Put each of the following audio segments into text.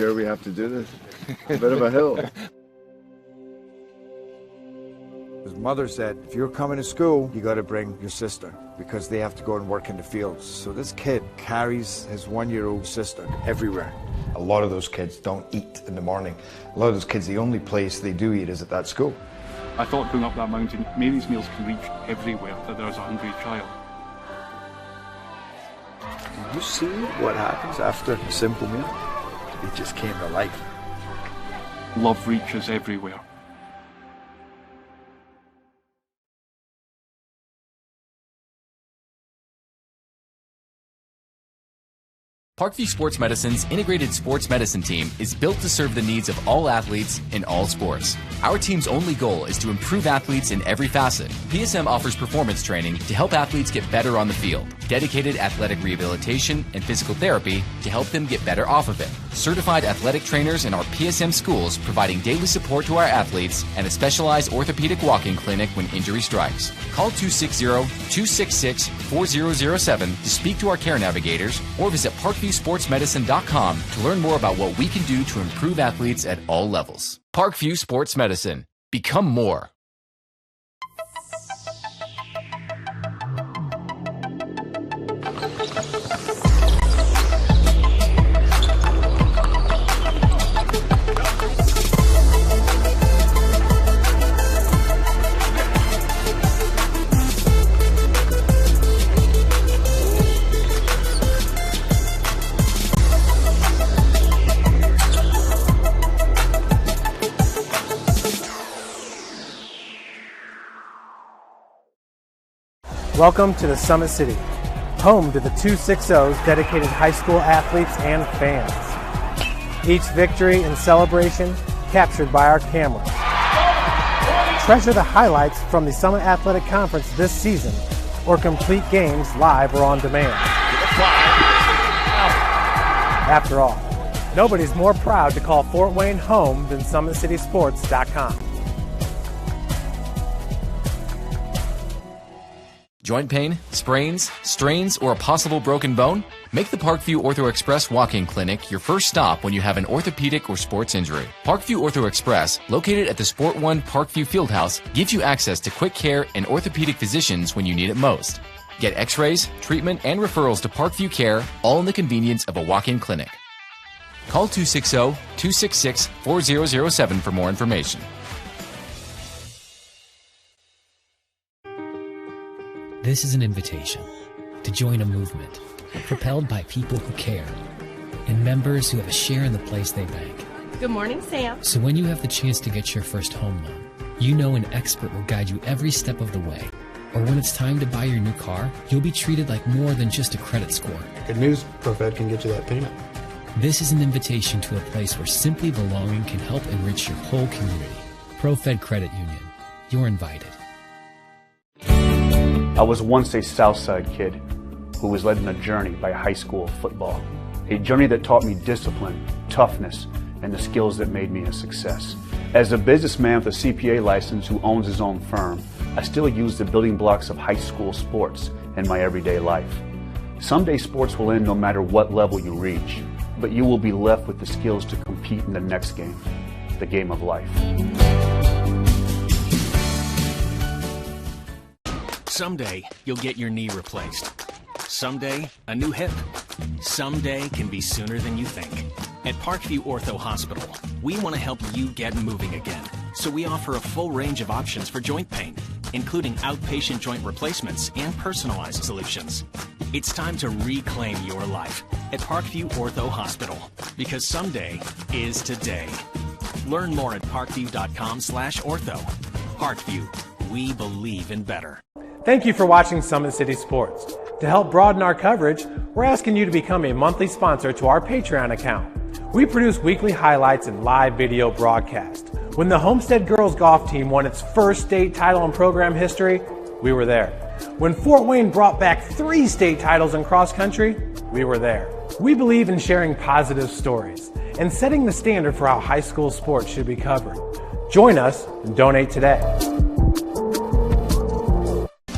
sure we have to do this? A bit of a hill. His mother said, if you're coming to school, you got to bring your sister because they have to go and work in the fields. So this kid carries his 1-year-old sister everywhere. A lot of those kids don't eat in the morning. A lot of those kids, the only place they do eat is at that school. I thought going up that mountain, Mary's meals can reach everywhere that there's a hungry child. You see what happens after a simple meal? It just came to life. Love reaches everywhere. Parkview Sports Medicine's integrated sports medicine team is built to serve the needs of all athletes in all sports. Our team's only goal is to improve athletes in every facet. PSM offers performance training to help athletes get better on the field, dedicated athletic rehabilitation and physical therapy to help them get better off of it, certified athletic trainers in our PSM schools providing daily support to our athletes, and a specialized orthopedic walk-in clinic when injury strikes. Call 260-266-4007 to speak to our care navigators or visit ParkviewSportsMedicine.com to learn more about what we can do to improve athletes at all levels. Parkview Sports Medicine. Become more. Welcome to the Summit City, home to the 260's dedicated high school athletes and fans. Each victory and celebration captured by our cameras. Treasure the highlights from the Summit Athletic Conference this season or complete games live or on demand. After all, nobody's more proud to call Fort Wayne home than SummitCitySports.com. Joint pain, sprains, strains, or a possible broken bone? Make the Parkview Ortho Express walk-in clinic your first stop when you have an orthopedic or sports injury. Parkview Ortho Express, located at the Sport One Parkview Fieldhouse, gives you access to quick care and orthopedic physicians when you need it most. Get x-rays, treatment, and referrals to Parkview Care, all in the convenience of a walk-in clinic. Call 260-266-4007 for more information. This is an invitation to join a movement propelled by people who care and members who have a share in the place they bank. Good morning, Sam. So when you have the chance to get your first home loan, you know an expert will guide you every step of the way. Or when it's time to buy your new car, you'll be treated like more than just a credit score. Good news, ProFed can get you that payment. This is an invitation to a place where simply belonging can help enrich your whole community. ProFed Credit Union. You're invited. I was once a Southside kid who was led on a journey by high school football. A journey that taught me discipline, toughness, and the skills that made me a success. As a businessman with a CPA license who owns his own firm, I still use the building blocks of high school sports in my everyday life. Someday sports will end no matter what level you reach, but you will be left with the skills to compete in the next game, the game of life. Someday, you'll get your knee replaced. Someday, a new hip. Someday can be sooner than you think. At Parkview Ortho Hospital, we want to help you get moving again. So we offer a full range of options for joint pain, including outpatient joint replacements and personalized solutions. It's time to reclaim your life at Parkview Ortho Hospital, because someday is today. Learn more at parkview.com/ortho. Parkview, we believe in better. Thank you for watching Summit City Sports. To help broaden our coverage, we're asking you to become a monthly sponsor to our Patreon account. We produce weekly highlights and live video broadcast. When the Homestead girls golf team won its first state title in program history, we were there. When Fort Wayne brought back 3 state titles in cross country, we were there. We believe in sharing positive stories and setting the standard for how high school sports should be covered. Join us and donate today.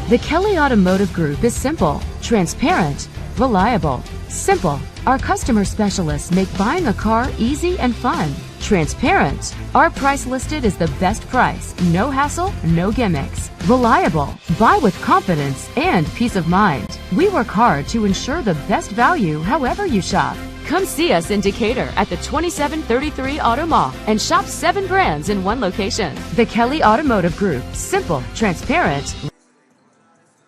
The Kelly Automotive Group is simple, transparent, reliable, Simple. Our customer specialists make buying a car easy and fun. Transparent. Our price listed is the best price. No hassle, no gimmicks. Reliable. Buy with confidence and peace of mind. We work hard to ensure the best value however you shop. Come see us in Decatur at the 2733 Auto Mall and shop 7 brands in one location. The Kelly Automotive Group. Simple, transparent.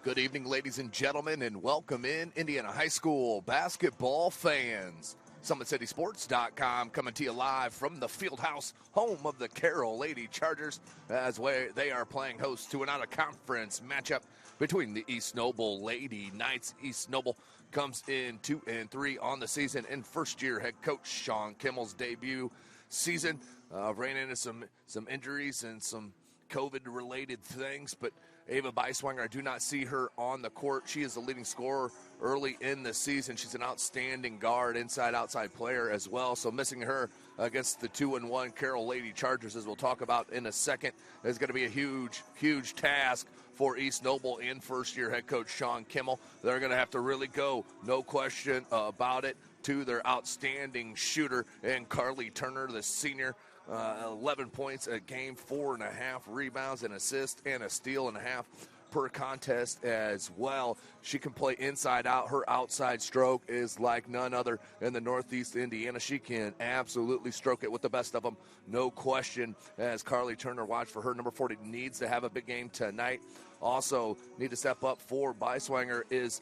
Good evening, ladies and gentlemen, and welcome in Indiana High School basketball fans. SummitCitySports.com coming to you live from the field house, home of the Carroll Lady Chargers, as they are playing host to an out-of-conference matchup between the East Noble Lady Knights. East Noble comes in 2-3 on the season, and first-year head coach Sean Kimmel's debut season ran into some injuries and some COVID-related things, but Ava Beiswanger, I do not see her on the court. She is the leading scorer early in the season. She's an outstanding guard, inside-outside player as well. So missing her against the 2-1 Carroll Lady Chargers, as we'll talk about in a second, is going to be a huge, huge task for East Noble and first-year head coach Sean Kimmel. They're going to have to really go, no question about it, to their outstanding shooter and Carly Turner, the senior. 11 points a game, 4.5 rebounds, an assist, and a steal and a half per contest as well. She can play inside out. Her outside stroke is like none other in the Northeast Indiana. She can absolutely stroke it with the best of them, no question, as Carly Turner, watch for her. Number 40 needs to have a big game tonight. Also need to step up for Beiswanger is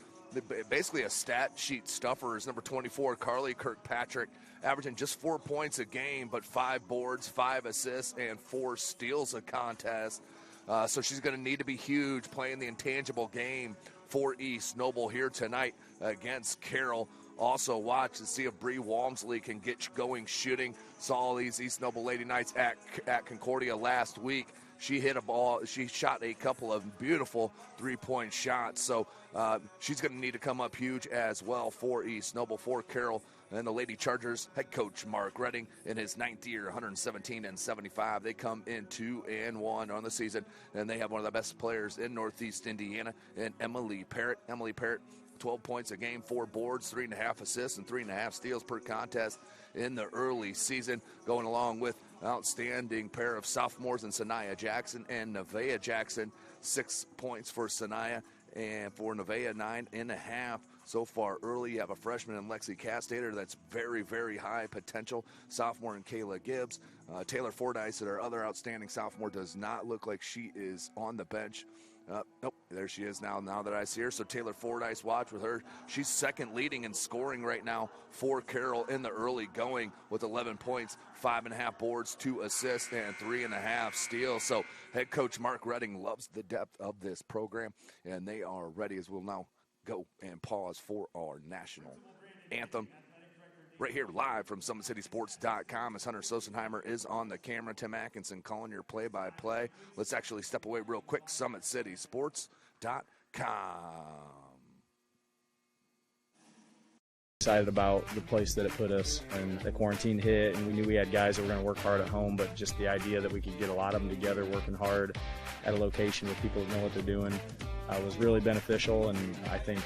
basically a stat sheet stuffer is number 24, Carly Kirkpatrick, averaging just 4 points a game, but 5 boards, 5 assists, and 4 steals a contest. So she's going to need to be huge playing the intangible game for East Noble here tonight against Carroll. Also watch to see if Bree Walmsley can get going shooting. Saw these East Noble Lady Knights at Concordia last week. She hit a ball. She shot a couple of beautiful three-point shots. So she's going to need to come up huge as well for East Noble, for Carroll. And the Lady Chargers head coach Mark Redding in his 9th year, 117-75. They come in 2-1 on the season, and they have one of the best players in Northeast Indiana, and Emily Parrott. Emily Parrott, 12 points a game, 4 boards, 3.5 assists, and 3.5 steals per contest in the early season, going along with outstanding pair of sophomores in Sanaya Jackson and Nevaeh Jackson. 6 points for Sanaya, and for Nevaeh, 9.5 so far early. You have a freshman in Lexi Castater that's very, very high potential. Sophomore in Kayla Gibbs. Taylor Fordyce, our other outstanding sophomore, does not look like she is on the bench. Nope, there she is now that I see her. So Taylor Fordyce, watch with her. She's second leading in scoring right now for Carroll in the early going with 11 points, 5.5 boards, 2 assists, and 3.5 steals. So head coach Mark Redding loves the depth of this program, and they are ready, as we'll now go and pause for our national anthem. Right here live from SummitCitySports.com as Hunter Sosenheimer is on the camera. Tim Atkinson calling your play-by-play. Let's actually step away real quick. SummitCitySports.com. Excited about the place that it put us, and the quarantine hit, and we knew we had guys that were going to work hard at home, but just the idea that we could get a lot of them together working hard at a location with people that know what they're doing was really beneficial. And I think,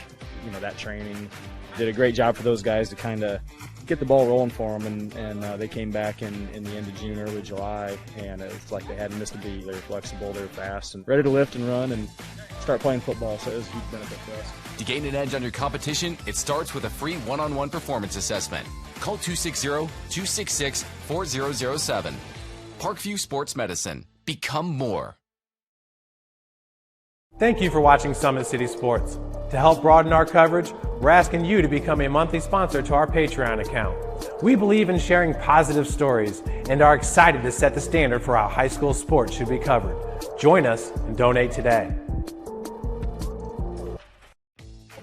that training did a great job for those guys to kind of get the ball rolling for them, and they came back in the end of June, early July, and it's like they hadn't missed a beat. They were flexible, they were fast, and ready to lift and run and start playing football, so it was a huge benefit for us. To gain an edge on your competition, it starts with a free one-on-one performance assessment. Call 260-266-4007. Parkview Sports Medicine. Become more. Thank you for watching Summit City Sports. To help broaden our coverage, we're asking you to become a monthly sponsor to our Patreon account. We believe in sharing positive stories and are excited to set the standard for how high school sports should be covered. Join us and donate today.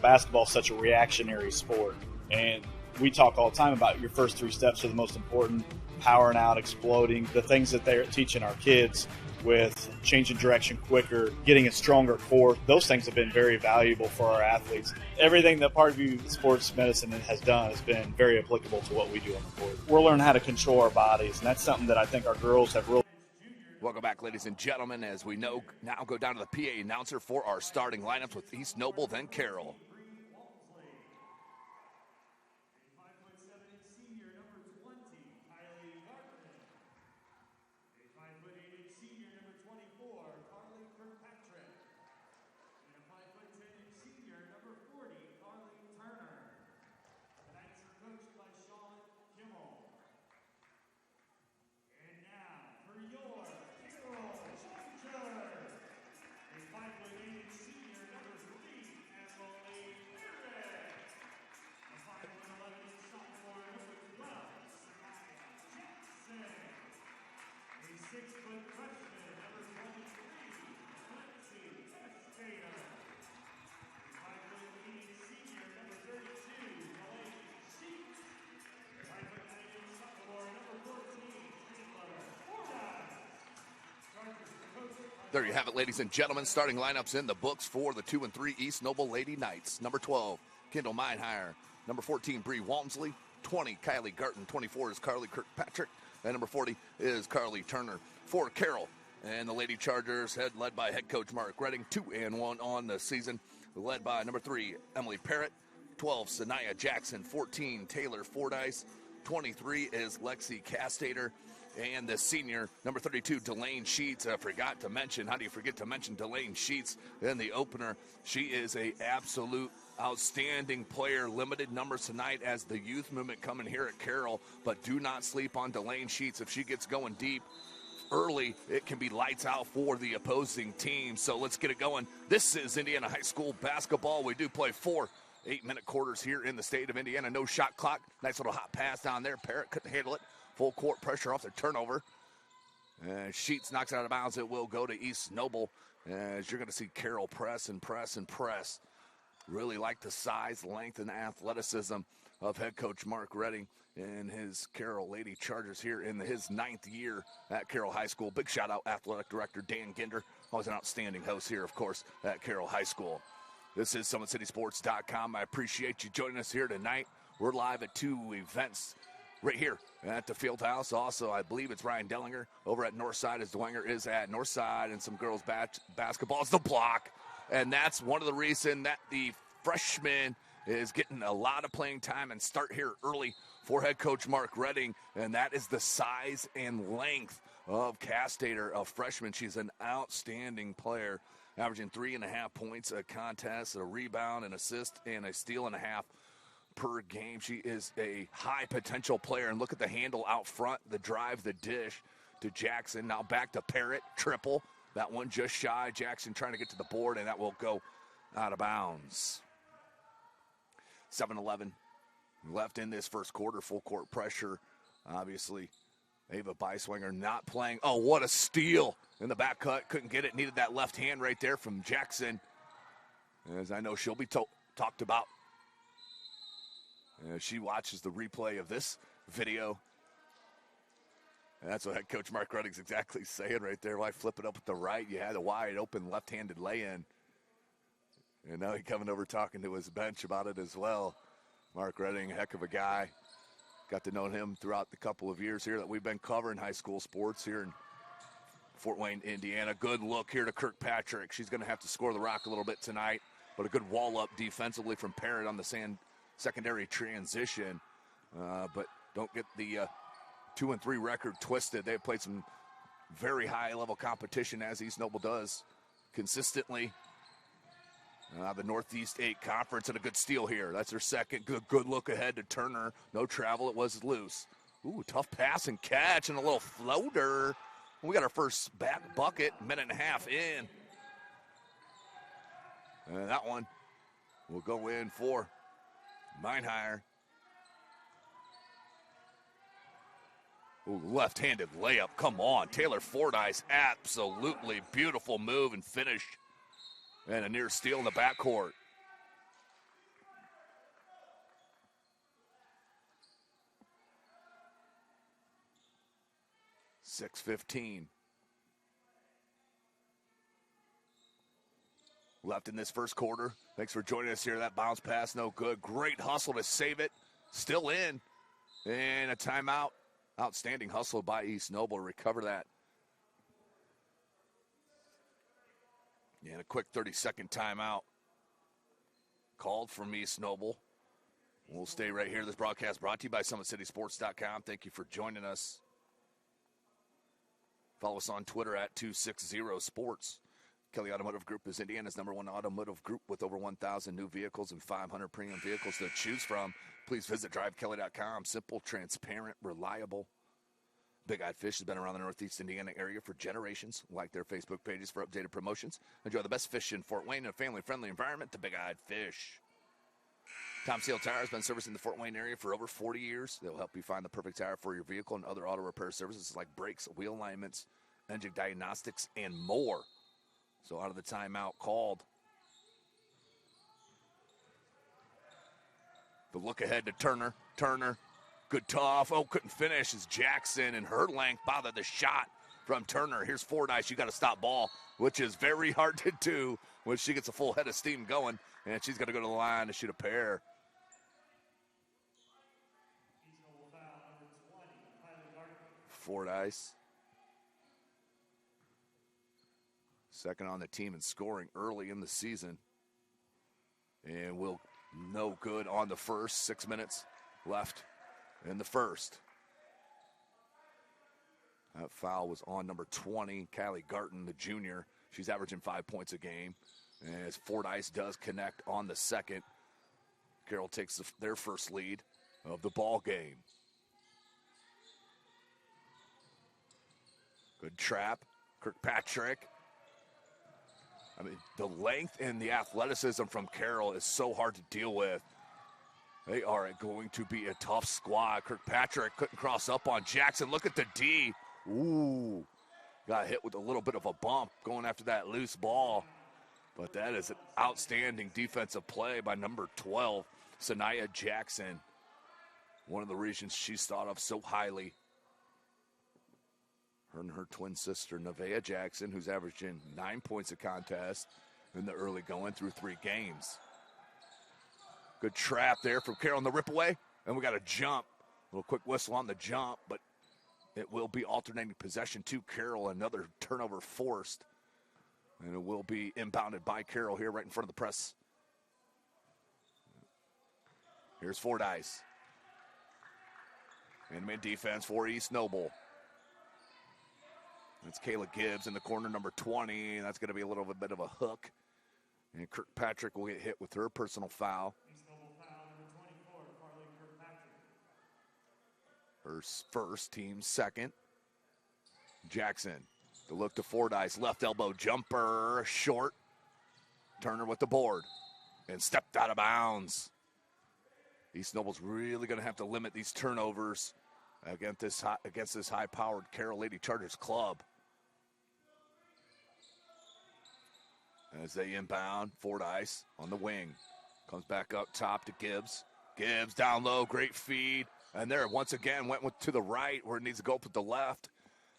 Basketball is such a reactionary sport, and we talk all the time about your first 3 steps are the most important: powering out, exploding, the things that they're teaching our kids with changing direction quicker, getting a stronger core. Those things have been very valuable for our athletes. Everything that Parkview Sports Medicine has done has been very applicable to what we do on the court. We're learning how to control our bodies, and that's something that I think our girls have really. Welcome back, ladies and gentlemen, as we now go down to the PA announcer for our starting lineups with East Noble, then Carroll. There you have it, ladies and gentlemen. Starting lineups in the books for the 2 and 3 East Noble Lady Knights. Number 12, Kendall Meinheier. Number 14, Bree Walmsley. 20, Kylie Garton. 24 is Carly Kirkpatrick. And number 40 is Carly Turner. For Carroll and the Lady Chargers, led by head coach Mark Redding. 2-1 on the season, led by number 3, Emily Parrott. 12, Sanaya Jackson. 14, Taylor Fordyce. 23 is Lexi Castater. And the senior, number 32, Delane Sheets. I forgot to mention, how do you forget to mention Delane Sheets in the opener? She is a absolute outstanding player. Limited numbers tonight as the youth movement coming here at Carroll, but do not sleep on Delane Sheets. If she gets going deep early, it can be lights out for the opposing team. So let's get it going. This is Indiana High School basketball. We do play 4 8-minute quarters here in the state of Indiana. No shot clock. Nice little hot pass down there. Parrott couldn't handle it. Full court pressure off the turnover. Sheets knocks it out of bounds. It will go to East Noble, as you're going to see Carroll press and press and press. Really like the size, length, and athleticism of head coach Mark Redding and his Carroll Lady Chargers here in his 9th year at Carroll High School. Big shout out athletic director Dan Ginder, always an outstanding host here, of course, at Carroll High School. This is SummitCitySports.com. I appreciate you joining us here tonight. We're live at 2 events right here at the Fieldhouse. Also, I believe it's Ryan Dellinger over at Northside, as Dwenger is at Northside, and some girls basketball. It's the block, and that's one of the reasons that the freshman is getting a lot of playing time and start here early for head coach Mark Redding, and that is the size and length of Castater, a freshman. She's an outstanding player, averaging 3.5 points a contest, a rebound, an assist, and a steal and a half per game. She is a high potential player, and look at the handle out front, the drive, the dish to Jackson. Now back to Parrott, triple. That one just shy. Jackson trying to get to the board, and that will go out of bounds. 7-11 left in this first quarter. Full court pressure. Obviously, Ava Beiswanger not playing. Oh, what a steal in the back cut. Couldn't get it. Needed that left hand right there from Jackson, as I know she'll be talked about. She watches the replay of this video. And that's what head coach Mark Redding's exactly saying right there. Why flip it up with the right? You had a wide open left-handed lay-in. And now he's coming over talking to his bench about it as well. Mark Redding, a heck of a guy. Got to know him throughout the couple of years here that we've been covering high school sports here in Fort Wayne, Indiana. Good look here to Kirkpatrick. She's going to have to score the rock a little bit tonight. But a good wall-up defensively from Parrott on the secondary transition. But don't get the 2 and 3 record twisted. They've played some very high-level competition, as East Noble does consistently. The Northeast 8 Conference, and a good steal here. That's her second. Good look ahead to Turner. No travel. It was loose. Ooh, tough pass and catch and a little floater. We got our first back bucket, minute and a half in. And that one will go in for Meinheier. Ooh, left-handed layup. Come on. Taylor Fordyce, absolutely beautiful move and finish. And a near steal in the backcourt. .6:15 left in this first quarter. Thanks for joining us here. That bounce pass, no good. Great hustle to save it. Still in. And a timeout. Outstanding hustle by East Noble to recover that. And a quick 30-second timeout called from East Noble. We'll stay right here. This broadcast brought to you by SummitCitySports.com. Thank you for joining us. Follow us on Twitter at 260sports. Kelly Automotive Group is Indiana's #1 automotive group with over 1,000 new vehicles and 500 premium vehicles to choose from. Please visit drivekelly.com. Simple, transparent, reliable. Big Eyed Fish has been around the Northeast Indiana area for generations. Like their Facebook pages for updated promotions. Enjoy the best fish in Fort Wayne in a family-friendly environment. The Big Eyed Fish. Tom Seal Tire has been servicing the Fort Wayne area for over 40 years. They'll help you find the perfect tire for your vehicle and other auto repair services like brakes, wheel alignments, engine diagnostics, and more. So out of the timeout called. The look ahead to Turner. Turner. Good tough. Oh, couldn't finish as Jackson and her length bothered the shot. from Turner. Here's Fordyce. You got to stop ball, which is very hard to do when she gets a full head of steam going, and she's going to go to the line to shoot a pair. Fordyce. Second on the team in scoring early in the season. And will no good on the first. 6 minutes left in the first. That foul was on number 20, Kylie Garton, the junior. She's averaging 5 points a game. And as Fordyce does connect on the second, Carroll takes their first lead of the ball game. Good trap. Kirkpatrick. I mean, the length and the athleticism from Carroll is so hard to deal with. They are going to be a tough squad. Kirkpatrick couldn't cross up on Jackson. Look at the D. Ooh. Got hit with a little bit of a bump going after that loose ball. But that is an outstanding defensive play by number 12, Sanaya Jackson. One of the reasons she's thought of so highly. Her and her twin sister, Nevaeh Jackson, who's averaging 9 points a contest in the early going through 3 games. Good trap there from Carroll on the rip away. And we got a jump. A little quick whistle on the jump, but it will be alternating possession to Carroll. Another turnover forced. And it will be inbounded by Carroll here right in front of the press. Here's Fordyce. And mid defense for East Noble. That's Kayla Gibbs in the corner, number 20. And that's going to be a little bit of a hook. And Kirkpatrick will get hit with her personal foul. Her first, team second. Jackson, the look to Fordyce, left elbow jumper, short. Turner with the board and stepped out of bounds. East Noble's really going to have to limit these turnovers against this high-powered Carroll Lady Chargers club. As they inbound, Fordyce on the wing. Comes back up top to Gibbs. Gibbs down low, great feed. And there, once again, went to the right where it needs to go up with the left.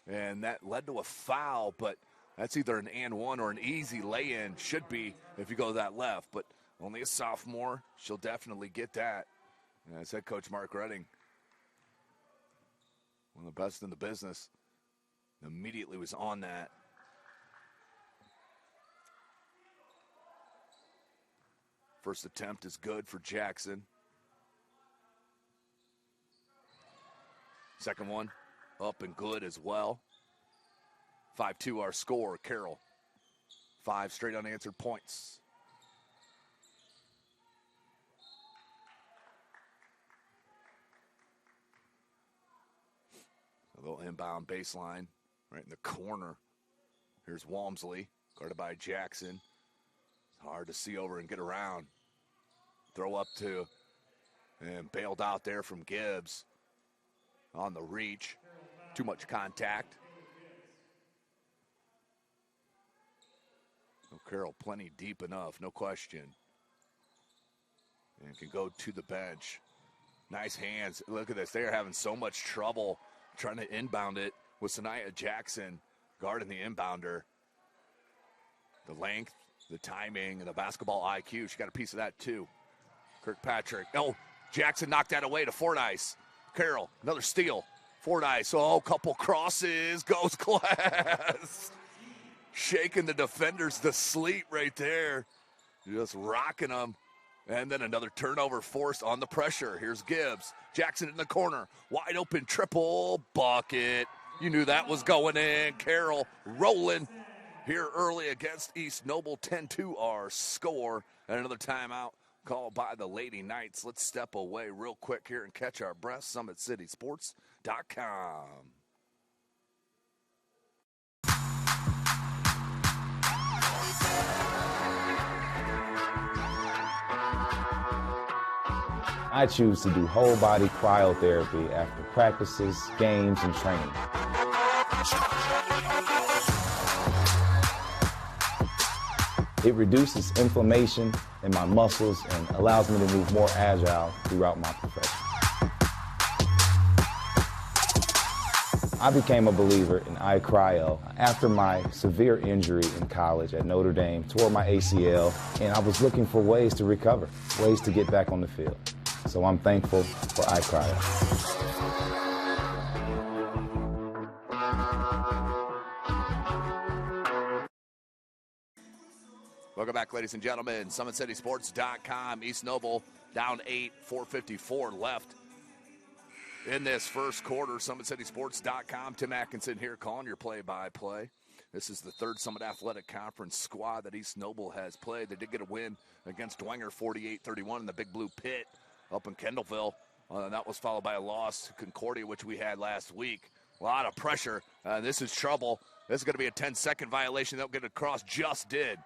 And that led to a foul, but that's either an and one or an easy lay-in. Should be if you go that left, but only a sophomore. She'll definitely get that. And as head coach Mark Redding, one of the best in the business, immediately was on that. First attempt is good for Jackson. Second one up and good as well. 5-2 our score, Carroll. 5 straight unanswered points. A little inbound baseline right in the corner. Here's Walmsley, guarded by Jackson. It's hard to see over and get around. Throw up to, and bailed out there from Gibbs. On the reach, too much contact. Oh, Carroll plenty deep enough, no question. And can go to the bench. Nice hands. Look at this. They are having so much trouble trying to inbound it with Sanaya Jackson guarding the inbounder. The length, the timing, and the basketball IQ. She got a piece of that too. Kirkpatrick. Oh, Jackson knocked that away to Fordyce. Carroll, another steal. Fordyce, oh, couple crosses, goes Glass. Shaking the defenders to sleep right there. Just rocking them. And then another turnover forced on the pressure. Here's Gibbs. Jackson in the corner. Wide open triple bucket. You knew that was going in. Carroll rolling here early against East Noble. 10-2 our score. And another timeout called by the Lady Knights. Let's step away real quick here and catch our breath. SummitCitySports.com. I choose to do whole body cryotherapy after practices, games, and training. It reduces inflammation in my muscles and allows me to move more agile throughout my profession. I became a believer in iCryo after my severe injury in college at Notre Dame, tore my ACL, and I was looking for ways to recover, ways to get back on the field. So I'm thankful for iCryo. Welcome back, ladies and gentlemen. SummitCitySports.com. East Noble down 8, 4:54 left in this first quarter. SummitCitySports.com. Tim Atkinson here calling your play-by-play. This is the third Summit Athletic Conference squad that East Noble has played. They did get a win against Dwenger 48-31 in the Big Blue Pit up in Kendallville. And that was followed by a loss to Concordia, which we had last week. A lot of pressure. This is trouble. This is going to be a 10-second violation. They'll get it across. Just did.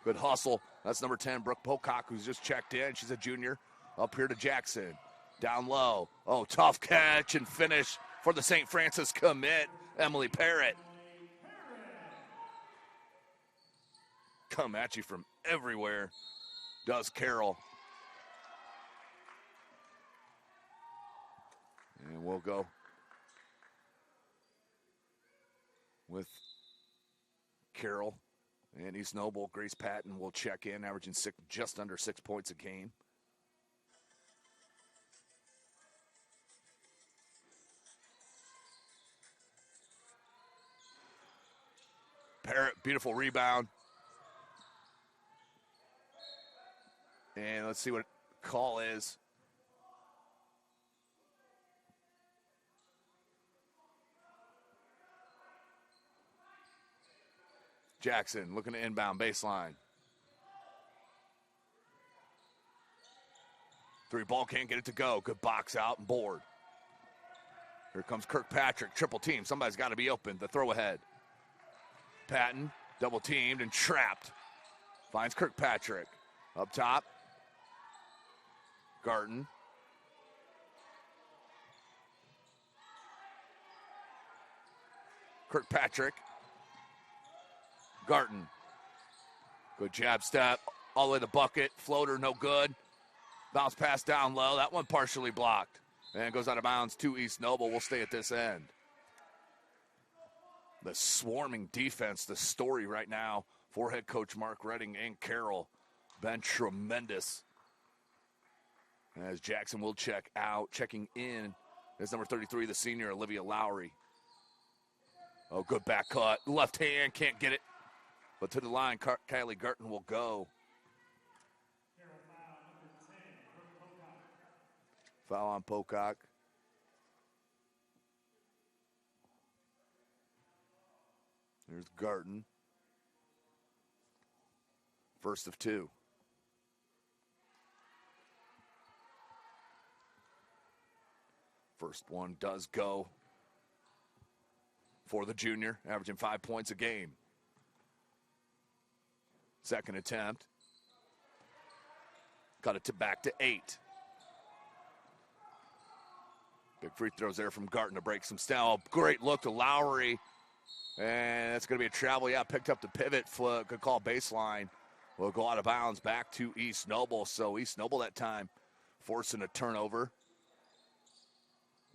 Good hustle. That's number 10, Brooke Pocock, who's just checked in. She's a junior. Up here to Jackson. Down low. Oh, tough catch and finish for the St. Francis commit, Emily Parrott. Come at you from everywhere, does Carroll. And we'll go with Carroll. And East Noble, Grace Patton will check in, averaging just under 6 points a game. Parrott, beautiful rebound. And let's see what call is. Jackson looking to inbound baseline. Three ball, can't get it to go. Good box out and board. Here comes Kirkpatrick, triple team. Somebody's got to be open. The throw ahead. Patton double teamed and trapped. Finds Kirkpatrick. Up top. Garten. Kirkpatrick. Garten. Good jab step. All the way to the bucket. Floater, no good. Bounce pass down low. That one partially blocked. And goes out of bounds to East Noble. We'll stay at this end. The swarming defense, the story right now for head coach Mark Redding and Carroll. Been tremendous. As Jackson will check out. Checking in is number 33, the senior, Olivia Lowry. Oh, good back cut. Left hand, can't get it. But to the line, Kylie Garten will go. Foul on Pocock. There's Garten. First of two. First one does go for the junior, averaging 5 points a game. Second attempt. Cut it back to 8. Big free throws there from Garten to break some style. Great look to Lowry. And that's going to be a travel. Yeah, picked up the pivot. Good call baseline. Will go out of bounds back to East Noble. So East Noble that time forcing a turnover.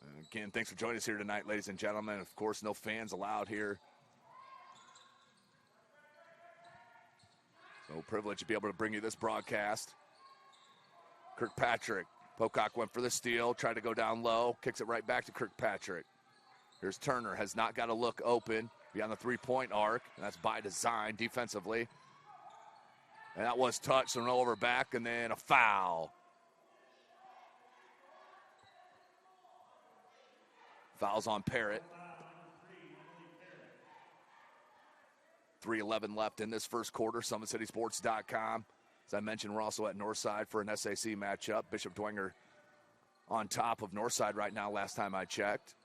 And again, thanks for joining us here tonight, ladies and gentlemen. Of course, no fans allowed here. So privilege to be able to bring you this broadcast. Kirkpatrick. Pocock went for the steal, tried to go down low, kicks it right back to Kirkpatrick. Here's Turner, has not got a look open beyond the three-point arc, and that's by design defensively. And that was touched, so no over back, and then a foul. Fouls on Parrott. 3:11 left in this first quarter. SummitCitySports.com. As I mentioned, we're also at Northside for an SAC matchup. Bishop Dwenger on top of Northside right now, last time I checked.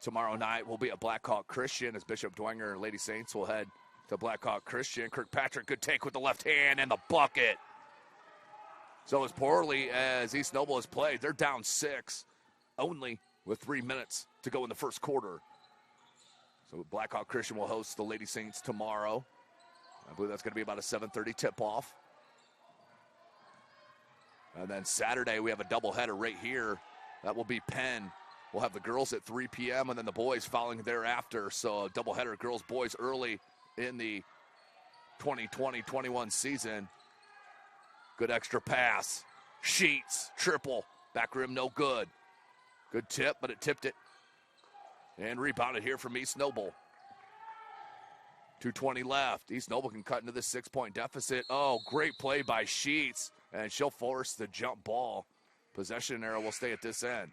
Tomorrow night we'll be at Blackhawk Christian as Bishop Dwenger and Lady Saints will head to Blackhawk Christian. Kirkpatrick, good take with the left hand and the bucket. So as poorly as East Noble has played, they're down 6 only with 3 minutes to go in the first quarter. So Blackhawk Christian will host the Lady Saints tomorrow. I believe that's going to be about a 7:30 tip-off. And then Saturday we have a doubleheader right here. That will be Penn We'll have the girls at 3 p.m. and then the boys following thereafter. So a doubleheader, girls, boys early in the 2020-21 season. Good extra pass. Sheets, triple. Back rim, no good. Good tip, but it tipped it. And rebounded here from East Noble. 2:20 left. East Noble can cut into this 6-point deficit. Oh, great play by Sheets. And she'll force the jump ball. Possession arrow will stay at this end.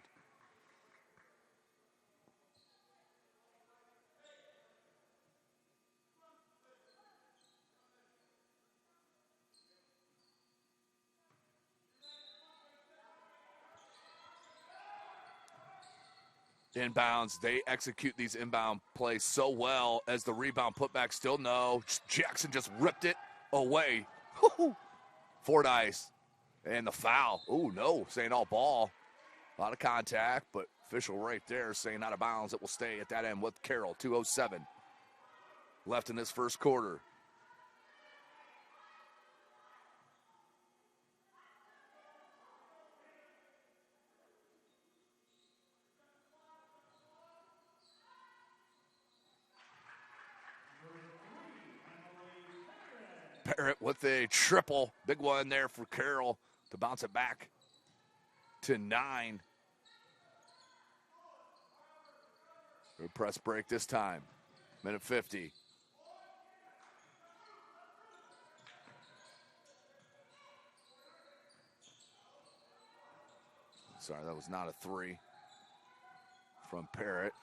Inbounds, they execute these inbound plays so well. As the rebound putback, still no. Jackson just ripped it away. Fordyce, and the foul. Ooh, no, saying all ball. A lot of contact, but official right there saying out of bounds. It will stay at that end with Carroll. 2:07 left in this first quarter. Parrott with a triple. Big one there for Carroll to bounce it back to 9. Good press break this time. Minute 50. Sorry, that was not a 3 from Parrott.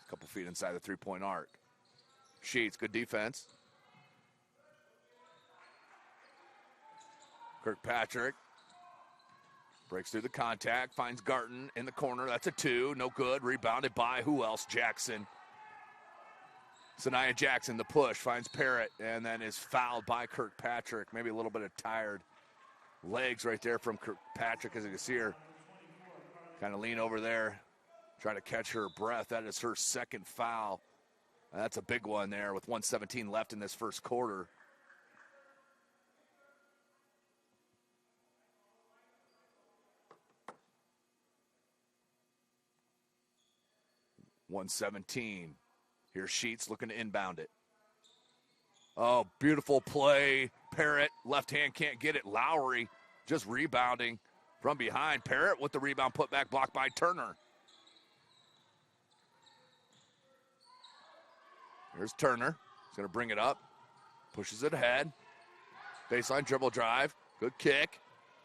A couple feet inside the three-point arc. Sheets, good defense. Kirkpatrick breaks through the contact, finds Garton in the corner. That's a 2, no good. Rebounded by who else? Jackson. Sanaya Jackson, the push, finds Parrott, and then is fouled by Kirkpatrick. Maybe a little bit of tired legs right there from Kirkpatrick, as you can see her kind of lean over there, try to catch her breath. That is her second foul. And that's a big one there with 1:17 left in this first quarter. .117. Here's Sheets looking to inbound it. Oh, beautiful play. Parrott, left hand can't get it. Lowry just rebounding from behind. Parrott with the rebound put back, blocked by Turner. Here's Turner. He's going to bring it up. Pushes it ahead. Baseline dribble drive. Good kick.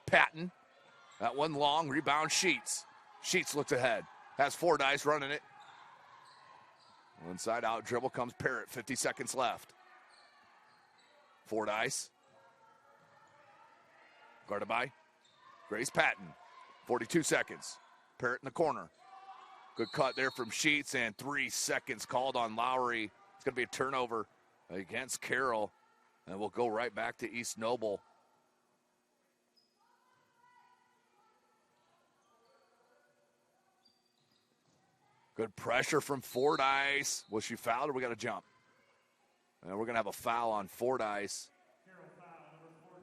Patton. That one long. Rebound Sheets. Sheets looks ahead. Has Fordyce running it. Inside out dribble comes Parrott. 50 seconds left. Fordyce. Guarded by Grace Patton. 42 seconds. Parrott in the corner. Good cut there from Sheets, and 3 seconds called on Lowry. It's going to be a turnover against Carroll, and we'll go right back to East Noble. Good pressure from Fordyce. Was she fouled or we got a jump? And we're going to have a foul on Fordyce. Carroll foul, number 14,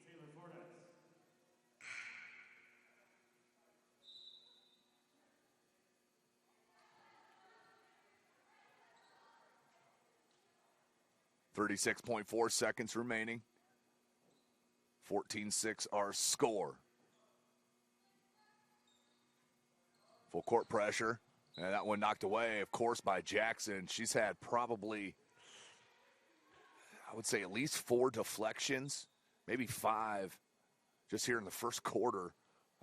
Taylor Fordyce. .4 seconds remaining. 14-6 our score. Full court pressure. And that one knocked away, of course, by Jackson. She's had probably, I would say, at least 4 deflections, maybe 5, just here in the first quarter.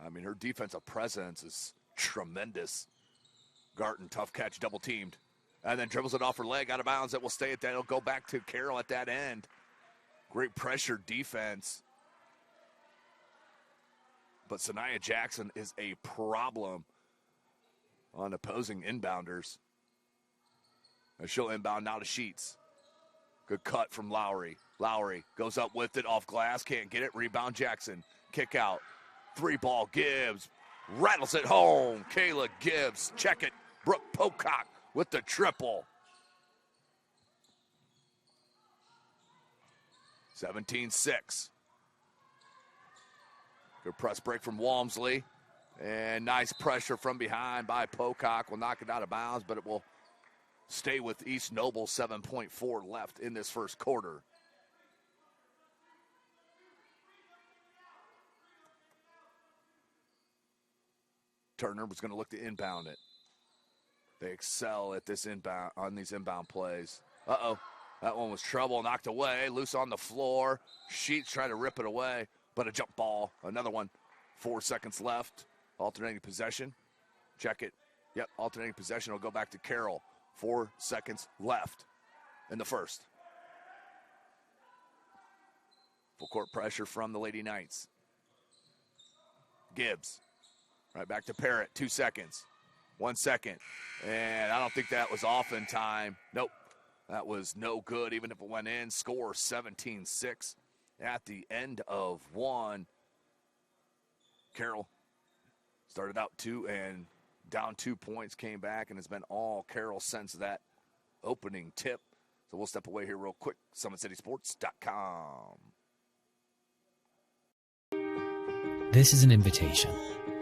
I mean, her defensive presence is tremendous. Garton, tough catch, double teamed. And then dribbles it off her leg, out of bounds. That will stay at that. It'll go back to Carroll at that end. Great pressure defense. But Sanaya Jackson is a problem on opposing inbounders. And she'll inbound now to Sheets. Good cut from Lowry. Lowry goes up with it off glass, can't get it. Rebound Jackson. Kick out. 3-ball Gibbs. Rattles it home. Kayla Gibbs. Check it. Brooke Pocock with the triple. 17-6. Good press break from Walmsley. And nice pressure from behind by Pocock. Will knock it out of bounds, but it will stay with East Noble. 7.4 left in this first quarter. Turner was going to look to inbound it. They excel at this inbound on these inbound plays. Uh-oh. That one was trouble, knocked away, loose on the floor. Sheets trying to rip it away, but a jump ball. Another one. 4 seconds left. Alternating possession. Check it. Yep, alternating possession will go back to Carroll. 4 seconds left in the first. Full court pressure from the Lady Knights. Gibbs. Right back to Parrott. 2 seconds. 1 second. And I don't think that was off in time. Nope. That was no good, even if it went in. Score 17-6 at the end of one. Carroll started out 2 and down 2 points, came back, and has been all Carroll since that opening tip. So we'll step away here real quick. SummitCitySports.com. This is an invitation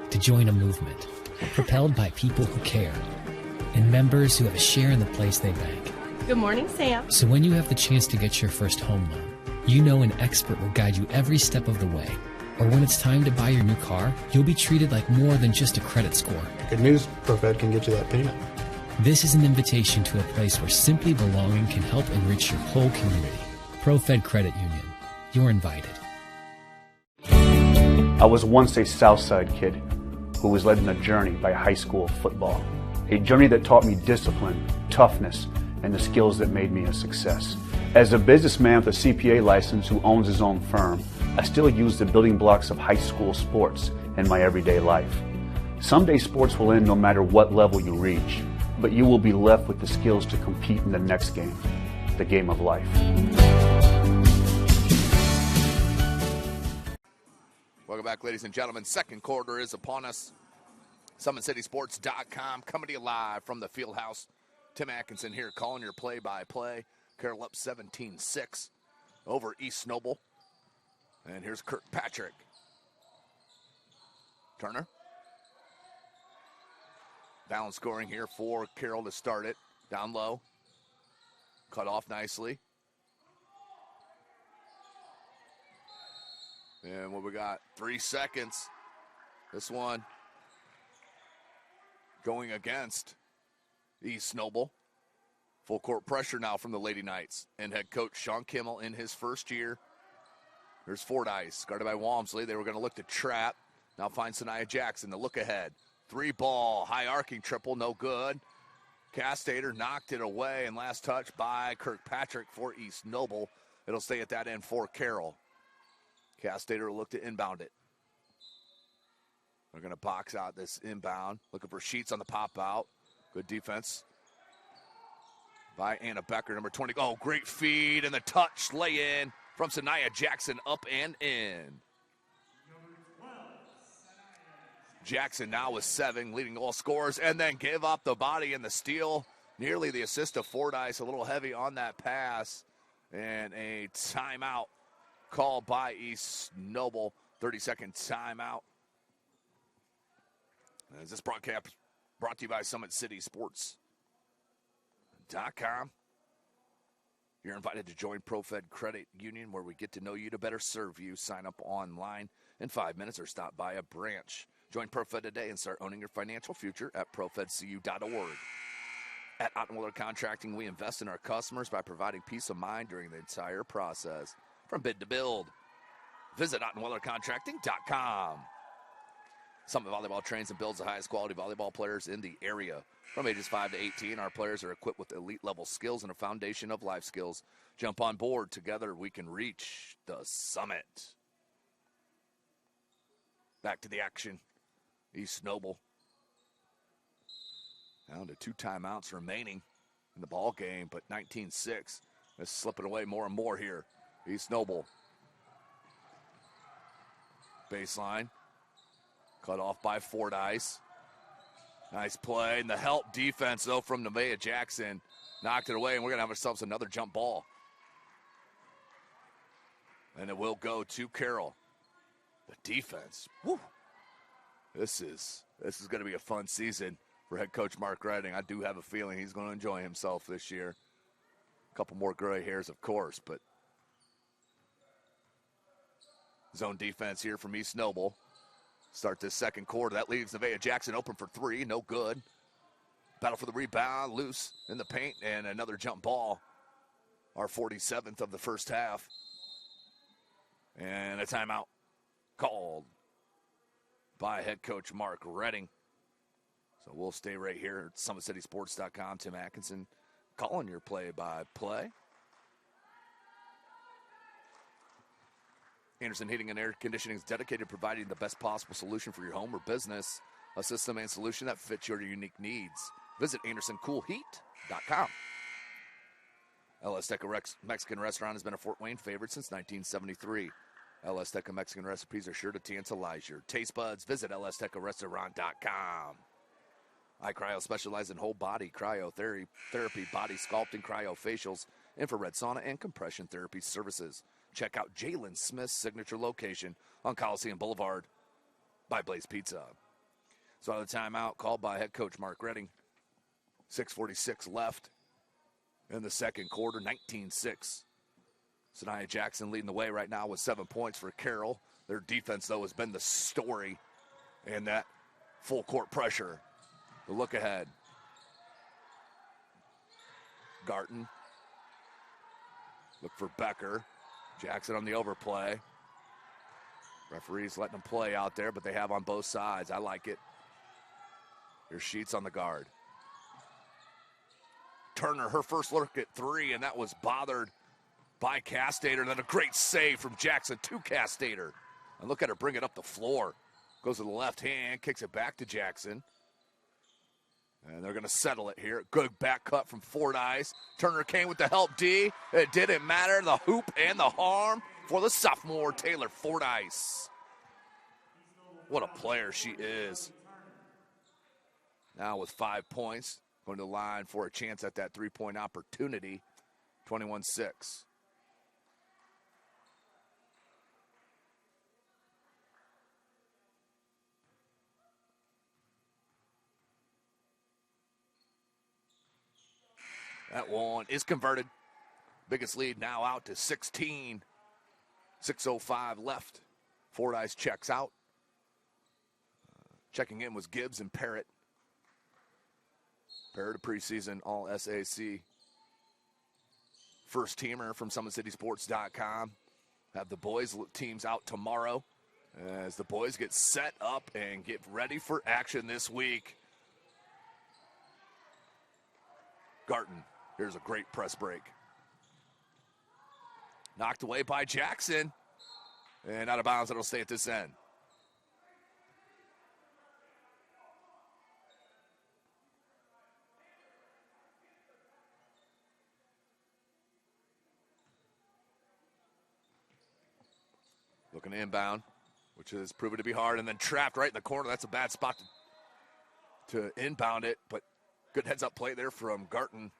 to join a movement propelled by people who care and members who have a share in the place they bank. Good morning, Sam. So when you have the chance to get your first home loan, you know an expert will guide you every step of the way. Or when it's time to buy your new car, you'll be treated like more than just a credit score. Good news, ProFed can get you that payment. This is an invitation to a place where simply belonging can help enrich your whole community. ProFed Credit Union. You're invited. I was once a Southside kid who was led on a journey by high school football. A journey that taught me discipline, toughness, and the skills that made me a success. As a businessman with a CPA license who owns his own firm, I still use the building blocks of high school sports in my everyday life. Someday sports will end no matter what level you reach, but you will be left with the skills to compete in the next game, the game of life. Welcome back, ladies and gentlemen. Second quarter is upon us. SummitCitySports.com coming to you live from the field house. Tim Atkinson here calling your play-by-play. Carroll up 17-6 over East Noble. And here's Kirkpatrick. Turner. Down scoring here for Carroll to start it. Down low. Cut off nicely. And what we got? 3 seconds. This one going against East Noble. Full court pressure now from the Lady Knights. And head coach Sean Kimmel in his first year. There's Fordyce, guarded by Walmsley. They were going to look to trap. Now find Sanaya Jackson, the look ahead. 3-ball, high arcing triple, no good. Castater knocked it away, and last touch by Kirkpatrick for East Noble. It'll stay at that end for Carroll. Castater will look to inbound it. They're going to box out this inbound. Looking for Sheets on the pop out. Good defense by Anna Becker, number 20. Oh, great feed and the touch lay in from Sanaya Jackson, up and in. Jackson now with 7, leading all scorers, and then give up the body and the steal. Nearly the assist of Fordyce, a little heavy on that pass. And a timeout called by East Noble. 30-second timeout. As this broadcast brought to you by SummitCitySports.com. You're invited to join ProFed Credit Union, where we get to know you to better serve you. Sign up online in 5 minutes or stop by a branch. Join ProFed today and start owning your financial future at profedcu.org. At Ottenwiller Contracting, we invest in our customers by providing peace of mind during the entire process, from bid to build. Visit OttenwillerContracting.com. Summit Volleyball trains and builds the highest quality volleyball players in the area. From ages 5 to 18, our players are equipped with elite-level skills and a foundation of life skills. Jump on board. Together, we can reach the summit. Back to the action. East Noble down to 2 timeouts remaining in the ball game, but 19-6. It's slipping away more and more here. East Noble. Baseline. Cut off by Fordyce. Nice play. And the help defense, though, from Nevaeh Jackson. Knocked it away, and we're going to have ourselves another jump ball. And it will go to Carroll. The defense. Woo. This is going to be a fun season for head coach Mark Redding. I do have a feeling he's going to enjoy himself this year. A couple more gray hairs, of course, but zone defense here from East Noble. Start this second quarter. That leaves Nevaeh Jackson open for three. No good. Battle for the rebound. Loose in the paint, and another jump ball. Our 47th of the first half. And a timeout called by head coach Mark Redding. So we'll stay right here at SummitCitySports.com. Tim Atkinson calling your play-by-play. Anderson Heating and Air Conditioning is dedicated to providing the best possible solution for your home or business. A system and solution that fits your unique needs. Visit AndersonCoolHeat.com. El Azteca Mexican Restaurant has been a Fort Wayne favorite since 1973. El Azteca Mexican recipes are sure to tantalize your taste buds. Visit elaztecarestaurant.com. iCryo specializes in whole body cryotherapy, body sculpting, cryofacials, infrared sauna, and compression therapy services. Check out Jalen Smith's signature location on Coliseum Boulevard by Blaze Pizza. So out of the timeout called by head coach Mark Redding. 6:46 left in the second quarter, 19-6. Sanaya Jackson leading the way right now with 7 points for Carroll. Their defense, though, has been the story, and that full court pressure. The look ahead. Garton. Look for Becker. Jackson on the overplay. Referees letting them play out there, but they have on both sides. I like it. Here's Sheets on the guard. Turner, her first look at three, and that was bothered by Castater. Then a great save from Jackson to Castater. And look at her bring it up the floor. Goes to the left hand, kicks it back to Jackson. And they're going to settle it here. Good back cut from Fordyce. Turner came with the help D. It didn't matter. The hoop and the harm for the sophomore, Taylor Fordyce. What a player she is. Now with 5 points, going to the line for a chance at that three-point opportunity. 21-6. That one is converted. Biggest lead now out to 16. 6:05 left. Fordyce checks out. Checking in was Gibbs and Parrott. Parrott, a preseason All-SAC first teamer from SummitCitySports.com. Have the boys teams out tomorrow as the boys get set up and get ready for action this week. Garton. Here's a great press break. Knocked away by Jackson. And out of bounds, it'll stay at this end. Looking to inbound, which has proven to be hard, and then trapped right in the corner. That's a bad spot to inbound it, but good heads-up play there from Garton.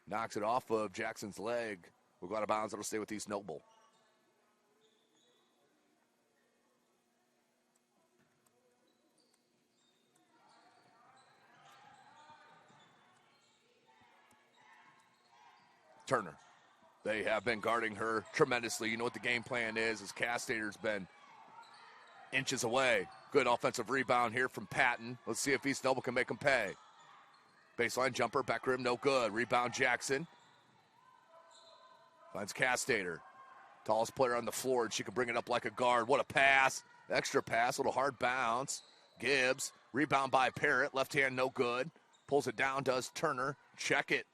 Knocks it off of Jackson's leg. We'll go out of bounds. It'll stay with East Noble. Turner. They have been guarding her tremendously. You know what the game plan is, as Castater's been inches away. Good offensive rebound here from Patton. Let's see if East Noble can make them pay. Baseline jumper, back rim, no good. Rebound Jackson. Finds Castater. Tallest player on the floor, and she can bring it up like a guard. What a pass. Extra pass, little hard bounce. Gibbs. Rebound by Parrott. Left hand, no good. Pulls it down, does Turner. Check it.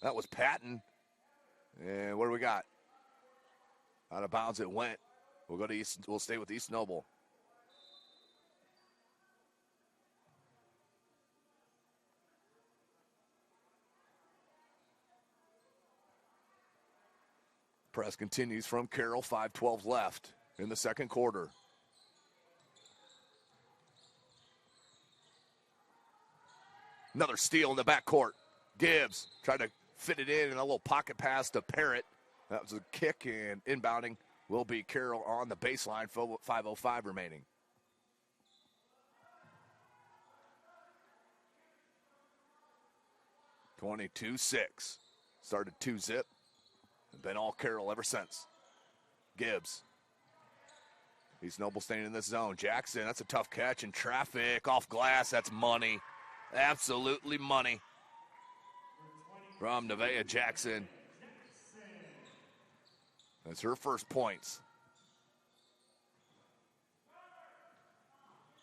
That was Patton. And what do we got? Out of bounds it went. We'll stay with East Noble. Press continues from Carroll. 5:12 left in the second quarter. Another steal in the backcourt. Gibbs tried to fit it in a little pocket pass to Parrott. That was a kick, and inbounding will be Carroll on the baseline. 5:05 remaining. 22-6. Started 2-zip. And been all Carroll ever since. Gibbs. He's Noble staying in this zone. Jackson, that's a tough catch in traffic. Off glass, that's money. Absolutely money. From Nevaeh Jackson. That's her first points.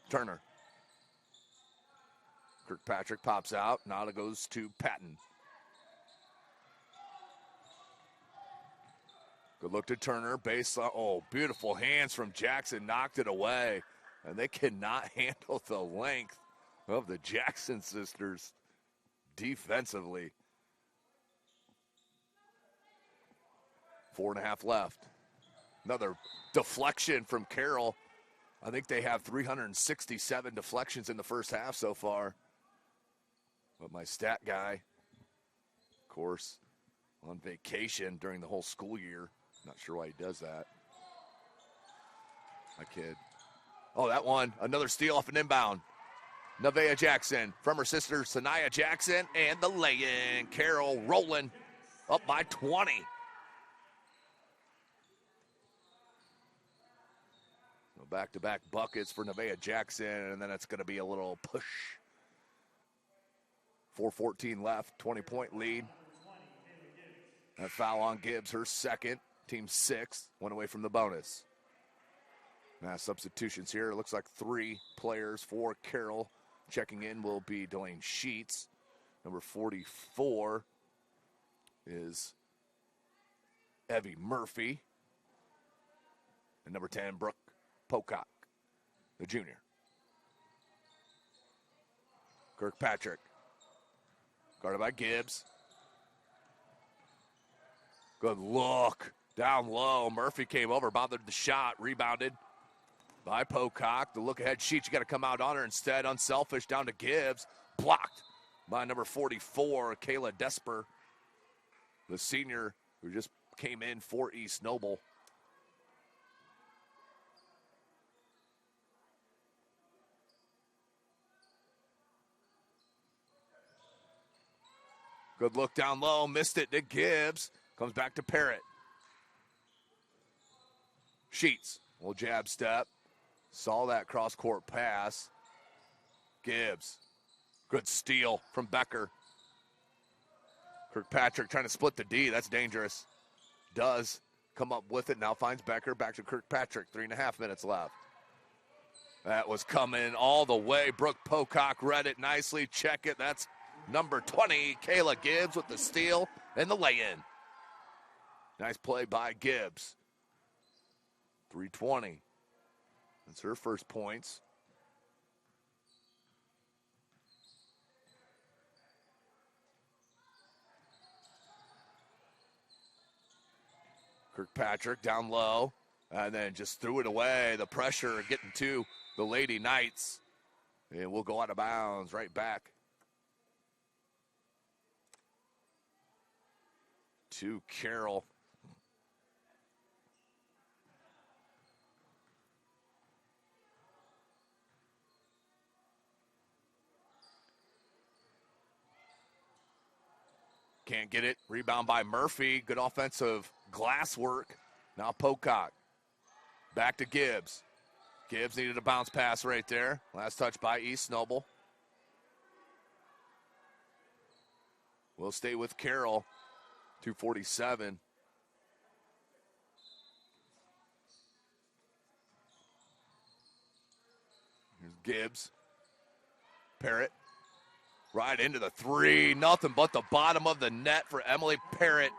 Turner. Kirkpatrick pops out. Now it goes to Patton. Good look to Turner. Baseline. Oh, beautiful hands from Jackson. Knocked it away. And they cannot handle the length of the Jackson sisters defensively. 4.5 left. Another deflection from Carroll. I think they have 367 deflections in the first half so far. But my stat guy, of course, on vacation during the whole school year. Not sure why he does that. My kid. Oh, that one. Another steal off an inbound. Nevaeh Jackson from her sister, Sanaya Jackson, and the lay-in. Carroll rolling up by 20. So back-to-back buckets for Nevaeh Jackson, and then it's going to be a little push. 4:14 left, 20-point lead. That foul on Gibbs, her second. Team 6, one away from the bonus. Now substitutions here. It looks like 3 players for Carroll. Checking in will be Delane Sheets. Number 44 is Evie Murphy. And number 10, Brooke Pocock, the junior. Kirkpatrick. Guarded by Gibbs. Good look. Down low. Murphy came over, bothered the shot, rebounded by Pocock. The look ahead Sheets, you got to come out on her instead. Unselfish down to Gibbs. Blocked by number 44, Kayla Desper, the senior who just came in for East Noble. Good look down low, missed it to Gibbs. Comes back to Parrott. Sheets, little jab step. Saw that cross-court pass. Gibbs, good steal from Becker. Kirkpatrick trying to split the D, that's dangerous. Does come up with it, now finds Becker, back to Kirkpatrick, 3.5 minutes left. That was coming all the way. Brooke Pocock read it nicely, check it, that's number 20, Kayla Gibbs with the steal and the lay-in. Nice play by Gibbs. 3:20. That's her first points. Kirkpatrick down low and then just threw it away. The pressure getting to the Lady Knights. And we'll go out of bounds right back to Carroll. Can't get it. Rebound by Murphy. Good offensive glass work. Now Pocock. Back to Gibbs. Gibbs needed a bounce pass right there. Last touch by East Noble. We'll stay with Carroll. 2:47. Here's Gibbs. Parrott. Right into the three. Nothing but the bottom of the net for Emily Parrott.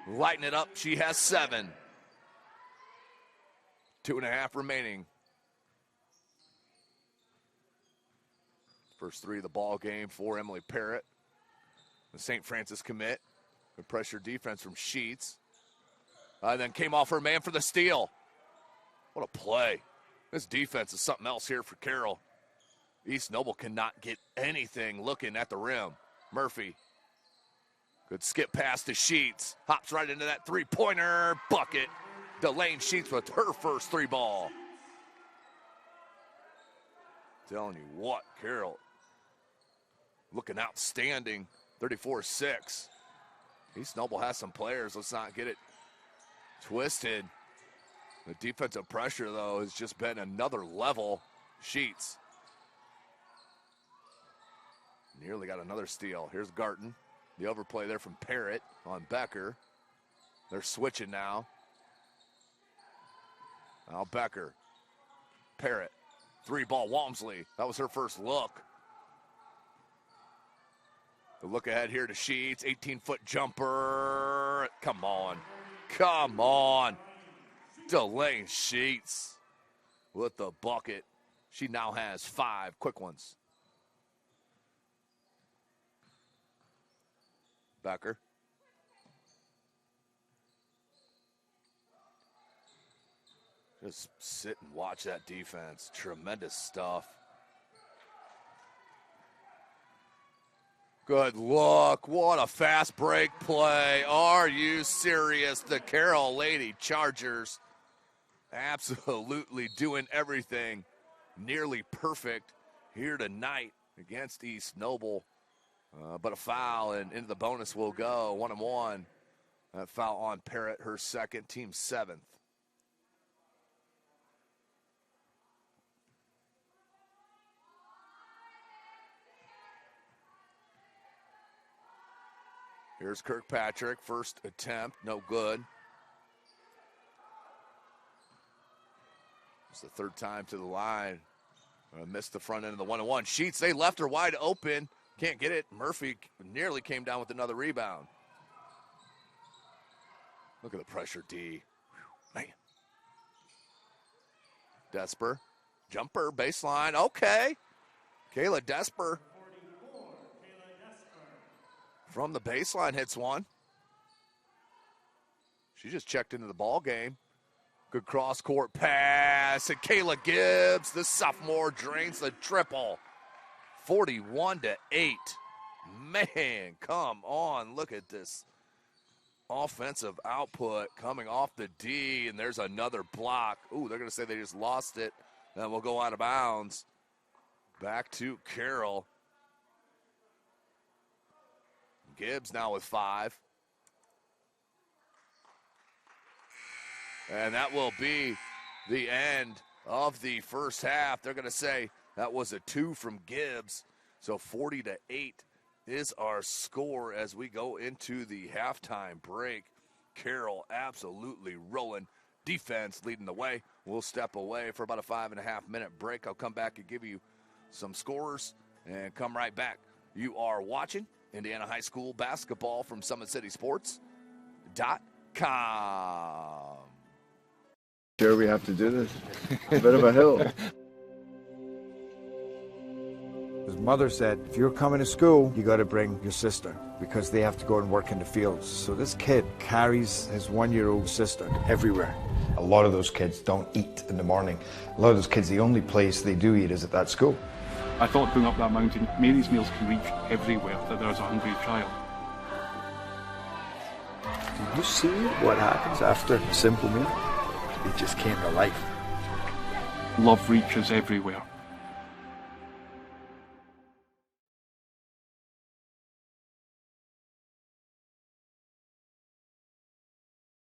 Lighting it up. She has 7. 2.5 remaining. First 3 of the ball game for Emily Parrott. The St. Francis commit. Good pressure defense from Sheets. And then came off her man for the steal. What a play. This defense is something else here for Carroll. East Noble cannot get anything looking at the rim. Murphy. Good skip pass to Sheets. Hops right into that three-pointer. Bucket. Delane Sheets with her first 3 ball. Telling you what, Carroll looking outstanding 34-6. East Noble has some players. Let's not get it twisted. The defensive pressure, though, has just been another level. Sheets. Nearly got another steal. Here's Garton. The overplay there from Parrott on Becker. They're switching now. Now Becker. Parrott. 3-ball Walmsley. That was her first look. The look ahead here to Sheets. 18-foot jumper. Come on. Come on. Delane Sheets with the bucket. She now has 5 quick ones. Becker. Just sit and watch that defense. Tremendous stuff. Good look. What a fast break play. Are you serious? The Carroll Lady Chargers absolutely doing everything nearly perfect here tonight against East Noble. But a foul, and into the bonus will go. 1-1. That foul on Parrott, her second, team 7th. Here's Kirkpatrick, first attempt, no good. It's the third time to the line. Missed the front end of the 1-1. Sheets, they left her wide open. Can't get it. Murphy nearly came down with another rebound. Look at the pressure, D. Whew, man. Desper. Jumper, baseline. Okay. Kayla Desper. From the baseline hits one. She just checked into the ball game. Good cross-court pass. And Kayla Gibbs, the sophomore, drains the triple. 41-8. Man, come on. Look at this offensive output coming off the D, and there's another block. Ooh, they're going to say they just lost it. Then we'll go out of bounds. Back to Carroll. Gibbs now with 5. And that will be the end of the first half. They're going to say that was a 2 from Gibbs. So 40-8 is our score as we go into the halftime break. Carroll absolutely rolling. Defense leading the way. We'll step away for about a 5.5-minute break. I'll come back and give you some scores and come right back. You are watching Indiana High School basketball from SummitCitySports.com. Sure we have to do this? A bit of a hill. His mother said, if you're coming to school, you got to bring your sister because they have to go and work in the fields. So this kid carries his 1-year-old sister everywhere. A lot of those kids don't eat in the morning. A lot of those kids, the only place they do eat is at that school. I thought going up that mountain, Mary's meals can reach everywhere that there's a hungry child. Do you see what happens after a simple meal? It just came to life. Love reaches everywhere.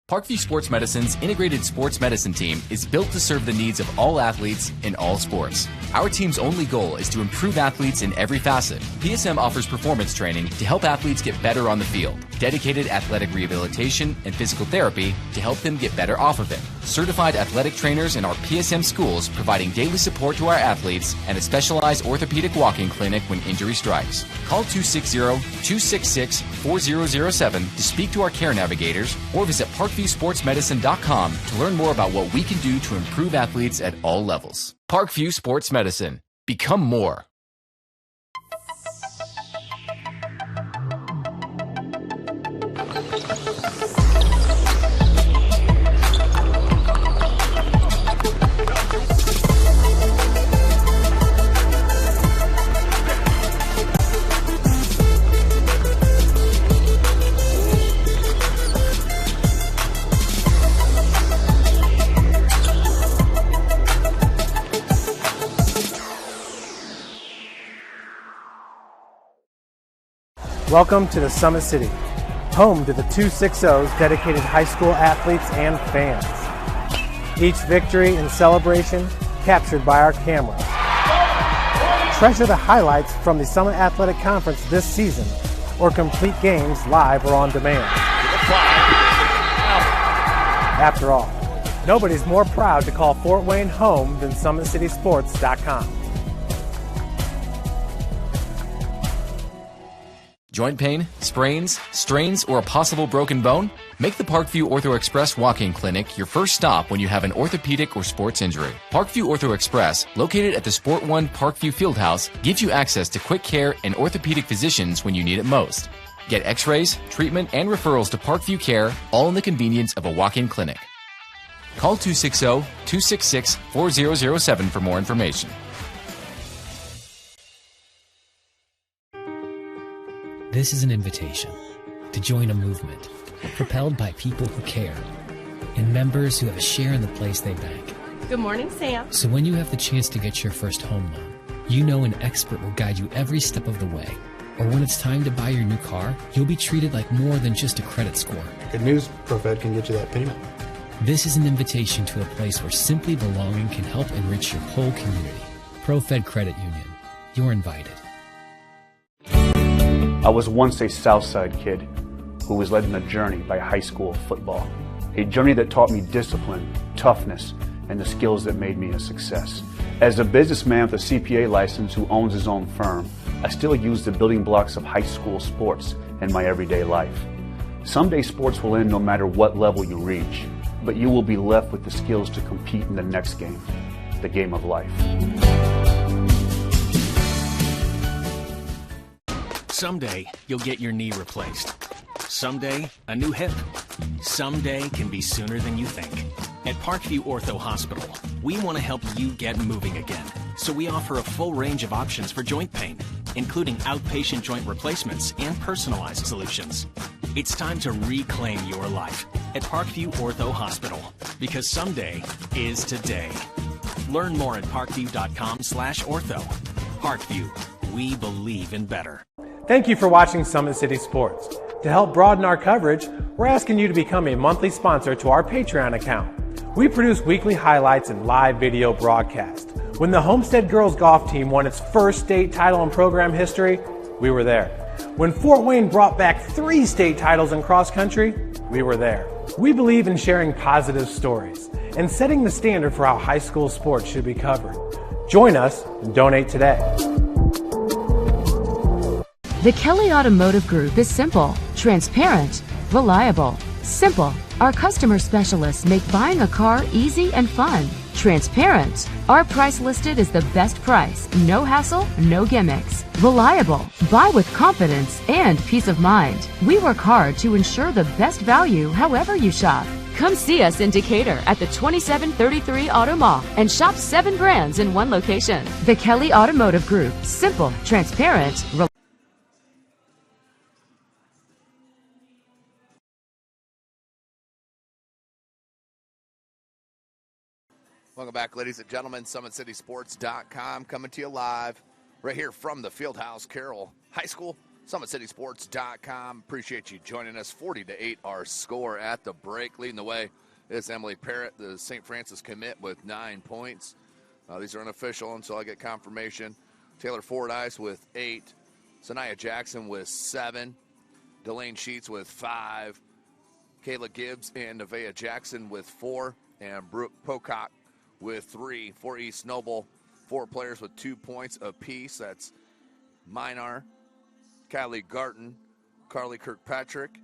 Parkview Sports Medicine's integrated sports medicine team is built to serve the needs of all athletes in all sports. Our team's only goal is to improve athletes in every facet. PSM offers performance training to help athletes get better on the field, dedicated athletic rehabilitation and physical therapy to help them get better off of it, certified athletic trainers in our PSM schools providing daily support to our athletes, and a specialized orthopedic walking clinic when injury strikes. Call 260-266-4007 to speak to our care navigators or visit ParkviewSportsMedicine.com to learn more about what we can do to improve athletes at all levels. Parkview Sports Medicine. Become more. Welcome to the Summit City, home to the 260's dedicated high school athletes and fans. Each victory and celebration captured by our cameras. Treasure the highlights from the Summit Athletic Conference this season, or complete games live or on demand. After all, nobody's more proud to call Fort Wayne home than SummitCitySports.com. Joint pain, sprains, strains, or a possible broken bone? Make the Parkview Ortho Express walk-in clinic your first stop when you have an orthopedic or sports injury. Parkview Ortho Express, located at the Sport One Parkview Fieldhouse, gives you access to quick care and orthopedic physicians when you need it most. Get x-rays, treatment, and referrals to Parkview Care, all in the convenience of a walk-in clinic. Call 260-266-4007 for more information. This is an invitation to join a movement propelled by people who care and members who have a share in the place they bank. Good morning, Sam. So when you have the chance to get your first home loan, you know an expert will guide you every step of the way. Or when it's time to buy your new car, you'll be treated like more than just a credit score. Good news, ProFed can get you that payment. This is an invitation to a place where simply belonging can help enrich your whole community. ProFed Credit Union. You're invited. I was once a Southside kid who was led on a journey by high school football. A journey that taught me discipline, toughness, and the skills that made me a success. As a businessman with a CPA license who owns his own firm, I still use the building blocks of high school sports in my everyday life. Someday sports will end no matter what level you reach, but you will be left with the skills to compete in the next game, the game of life. Someday, you'll get your knee replaced. Someday, a new hip. Someday can be sooner than you think. At Parkview Ortho Hospital, we want to help you get moving again. So we offer a full range of options for joint pain, including outpatient joint replacements and personalized solutions. It's time to reclaim your life at Parkview Ortho Hospital, because someday is today. Learn more at parkview.com/ortho. Parkview, we believe in better. Thank you for watching Summit City Sports. To help broaden our coverage, we're asking you to become a monthly sponsor to our Patreon account. We produce weekly highlights and live video broadcast. When the Homestead girls golf team won its first state title in program history, we were there. When Fort Wayne brought back 3 state titles in cross country, we were there. We believe in sharing positive stories and setting the standard for how high school sports should be covered. Join us and donate today. The Kelly Automotive Group is simple, transparent, reliable. Simple. Our customer specialists make buying a car easy and fun. Transparent. Our price listed is the best price. No hassle, no gimmicks. Reliable. Buy with confidence and peace of mind. We work hard to ensure the best value however you shop. Come see us in Decatur at the 2733 Auto Mall and shop 7 brands in one location. The Kelly Automotive Group. Simple, transparent, reliable. Welcome back, ladies and gentlemen. SummitCitySports.com coming to you live right here from the Fieldhouse, Carroll High School. SummitCitySports.com. Appreciate you joining us. 40-8 our score at the break. Leading the way is Emily Parrott, the St. Francis commit, with 9 points. These are unofficial until I get confirmation. Taylor Fordyce with 8. Sanaya Jackson with 7. Delane Sheets with 5. Kayla Gibbs and Nevaeh Jackson with 4. And Brooke Pocock with 3. For East Noble, 4 players with 2 points apiece. That's Minar, Kylie Garton, Carly Kirkpatrick,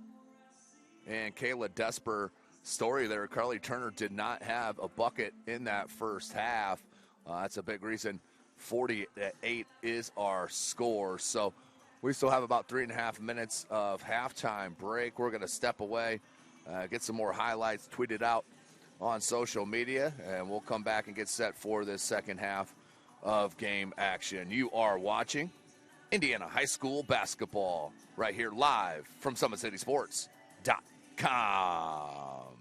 and Kayla Desper. Story there, Carly Turner did not have a bucket in that first half. That's a big reason. 40-8 is our score. So we still have about 3.5 minutes of halftime break. We're going to step away, get some more highlights tweeted out on social media, and we'll come back and get set for this second half of game action. You are watching Indiana High School basketball right here live from SummitCitySports.com.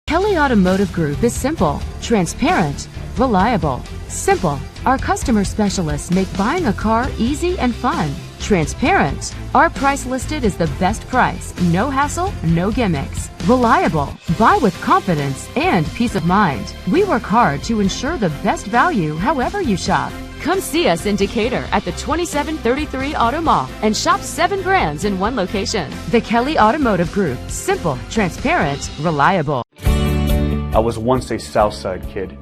Kelly Automotive Group is simple, transparent, reliable, simple. Our customer specialists make buying a car easy and fun. Transparent. Our price listed is the best price. No hassle, no gimmicks. Reliable. Buy with confidence and peace of mind. We work hard to ensure the best value however you shop. Come see us in Decatur at the 2733 Auto Mall and shop 7 brands in one location. The Kelly Automotive Group. Simple, transparent, reliable. I was once a Southside kid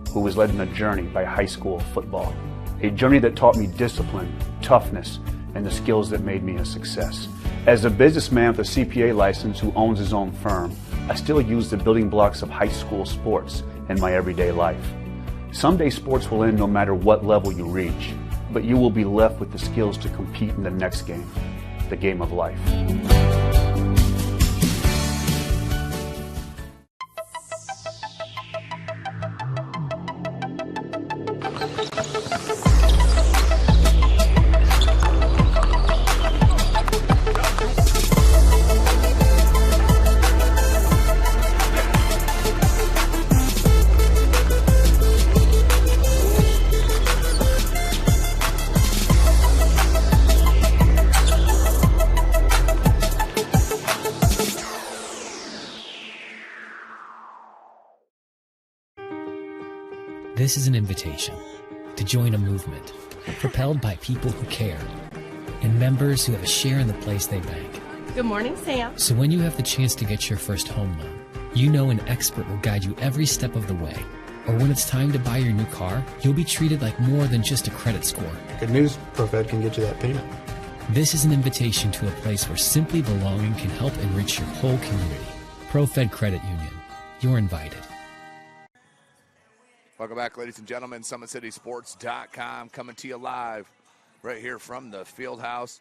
who was led on a journey by high school football. A journey that taught me discipline, toughness, and the skills that made me a success. As a businessman with a CPA license who owns his own firm, I still use the building blocks of high school sports in my everyday life. Someday sports will end no matter what level you reach, but you will be left with the skills to compete in the next game, the game of life. This is an invitation to join a movement propelled by people who care and members who have a share in the place they bank. Good morning, Sam. So when you have the chance to get your first home loan, you know an expert will guide you every step of the way. Or when it's time to buy your new car, you'll be treated like more than just a credit score. Good news, ProFed can get you that payment. This is an invitation to a place where simply belonging can help enrich your whole community. ProFed Credit Union. You're invited. Welcome back, ladies and gentlemen. SummitCitySports.com coming to you live right here from the Fieldhouse,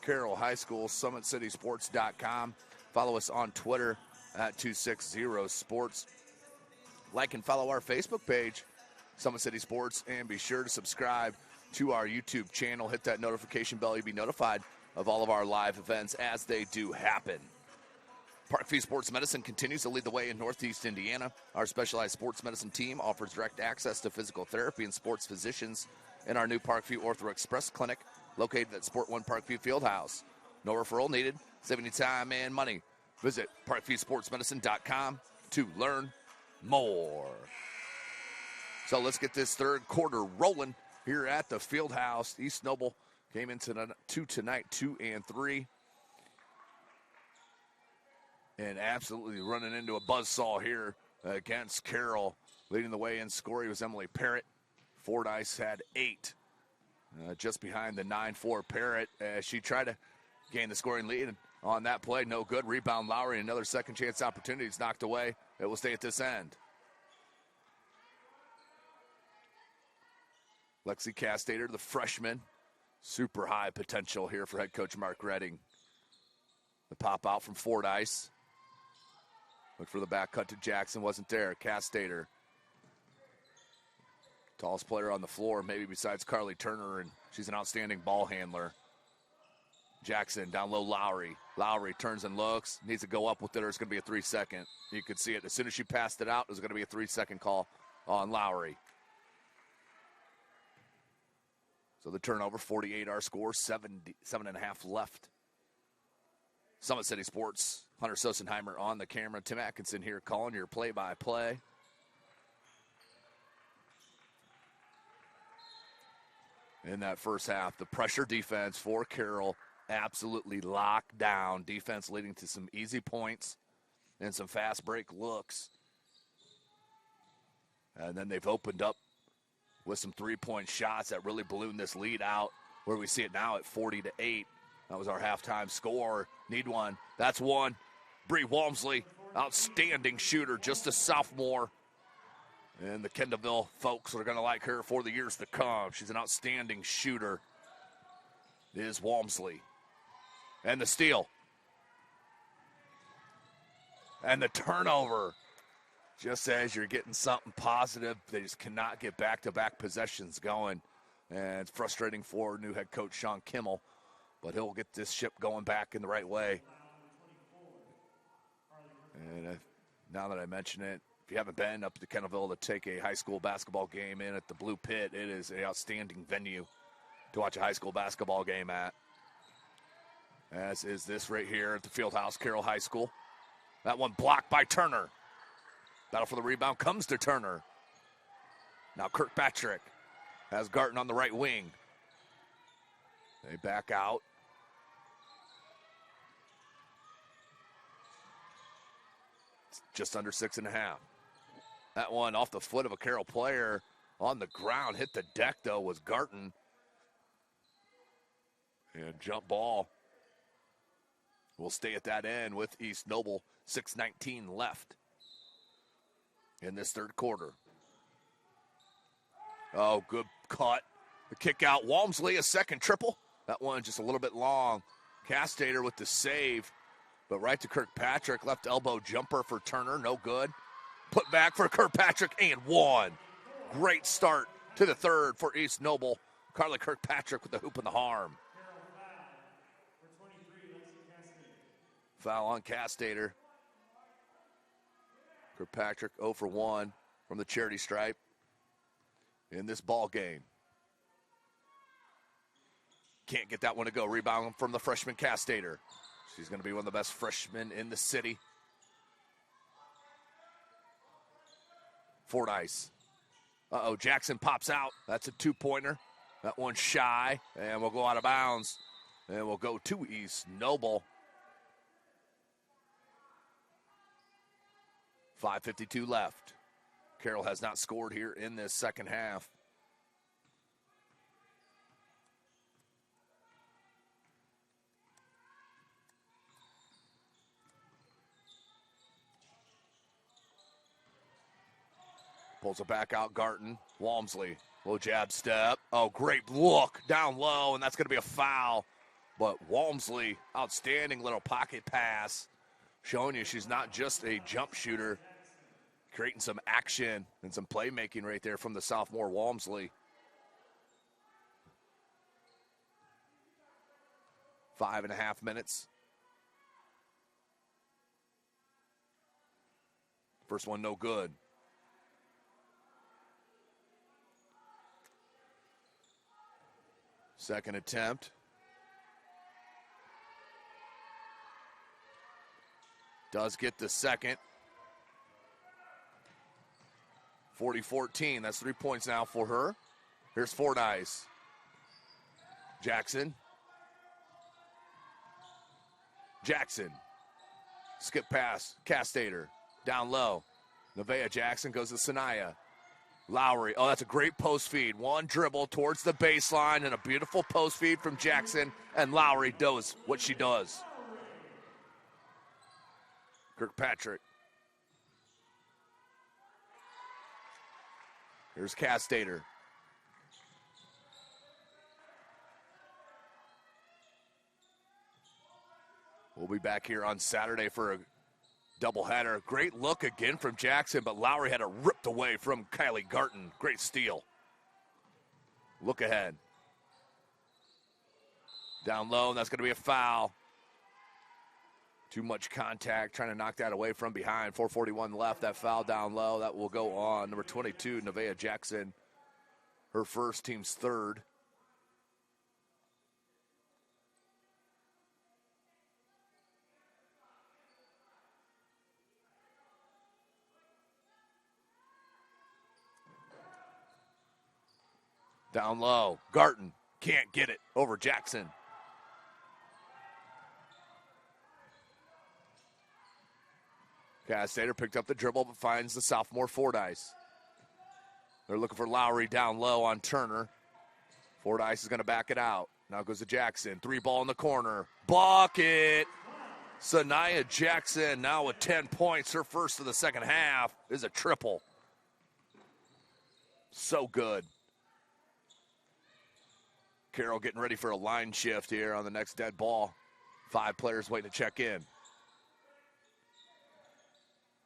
Carroll High School. SummitCitySports.com. Follow us on Twitter at 260sports. Like and follow our Facebook page, Summit City Sports, and be sure to subscribe to our YouTube channel. Hit that notification bell. You'll be notified of all of our live events as they do happen. Parkview Sports Medicine continues to lead the way in Northeast Indiana. Our specialized sports medicine team offers direct access to physical therapy and sports physicians in our new Parkview Ortho Express Clinic located at Sport 1 Parkview Fieldhouse. No referral needed, saving you time and money. Visit parkviewsportsmedicine.com to learn more. So let's get this third quarter rolling here at the Fieldhouse. East Noble came into tonight 2-3. And absolutely running into a buzzsaw here against Carroll. Leading the way in scoring was Emily Parrott. Fordyce had 8. Just behind the 9-4 Parrott as she tried to gain the scoring lead. And on that play, no good. Rebound Lowry, another second chance opportunity. It's knocked away. It will stay at this end. Lexi Castater, the freshman. Super high potential here for head coach Mark Redding. The pop out from Fordyce. Look for the back cut to Jackson. Wasn't there. Castater. Tallest player on the floor, maybe besides Carly Turner, and she's an outstanding ball handler. Jackson down low, Lowry. Lowry turns and looks. Needs to go up with it or it's going to be a 3-second. You could see it. As soon as she passed it out, it was going to be a 3-second call on Lowry. So the turnover, 48 our score, 7.5 left. Summit City Sports, Hunter Sosenheimer on the camera. Tim Atkinson here calling your play-by-play. In that first half, the pressure defense for Carroll absolutely locked down. Defense leading to some easy points and some fast break looks. And then they've opened up with some three-point shots that really ballooned this lead out, where we see it now at 40-8. That was our halftime score. Need one. That's one. Bree Walmsley, outstanding shooter, just a sophomore. And the Kendallville folks are going to like her for the years to come. She's an outstanding shooter, is Walmsley. And the steal. And the turnover. Just as you're getting something positive, they just cannot get back-to-back possessions going. And it's frustrating for new head coach Sean Kimmel. But he'll get this ship going back in the right way. And now that I mention it, If you haven't been up to Kennelville to take a high school basketball game in at the Blue Pit, it is an outstanding venue to watch a high school basketball game at. As is this right here at the Fieldhouse, Carroll High School. That one blocked by Turner. Battle for the rebound comes to Turner. Now Kirkpatrick has Garton on the right wing. They back out. It's just under 6.5. That one off the foot of a Carroll player on the ground. Hit the deck, though, was Garton. And jump ball will stay at that end with East Noble. 6:19 left in this third quarter. Oh, good cut. The kick out. Walmsley, a second triple. That one just a little bit long. Castater with the save, but right to Kirkpatrick. Left elbow jumper for Turner, no good. Put back for Kirkpatrick and one. Great start to the third for East Noble. Carly Kirkpatrick with the hoop and the harm. Foul on Castater. Kirkpatrick 0 for 1 from the charity stripe in this ball game. Can't get that one to go. Rebound from the freshman Castater. She's going to be one of the best freshmen in the city. Fordyce. Jackson pops out. That's a two-pointer. That one's shy, and we'll go out of bounds. And we'll go to East Noble. 5:52 left. Carroll has not scored here in this second half. Pulls it back out, Garton. Walmsley, low jab step. Oh, great look down low, and that's going to be a foul. But Walmsley, outstanding little pocket pass, showing you she's not just a jump shooter, creating some action and some playmaking right there from the sophomore Walmsley. 5.5 minutes. First one, no good. Second attempt. Does get the second. 40-14. That's 3 points now for her. Here's Fordyce. Jackson. Skip pass. Castater. Down low. Nevaeh Jackson goes to Sanaya. Lowry. Oh, that's a great post feed. One dribble towards the baseline and a beautiful post feed from Jackson. And Lowry does what she does. Kirkpatrick. Here's Castater. We'll be back here on Saturday for a doubleheader. Great look again from Jackson, but Lowry had it ripped away from Kylie Garton. Great steal. Look ahead. Down low, and that's going to be a foul. Too much contact, trying to knock that away from behind. 4:41 left, that foul down low. That will go on. Number 22, Nevaeh Jackson, her first, team's third. Down low, Garton can't get it over Jackson. Castater picked up the dribble but finds the sophomore Fordyce. They're looking for Lowry down low on Turner. Fordyce is going to back it out. Now goes to Jackson. 3-ball in the corner. Bucket! Sanaya Jackson now with 10 points. Her first of the second half is a triple. So good. Carroll getting ready for a line shift here on the next dead ball. 5 players waiting to check in.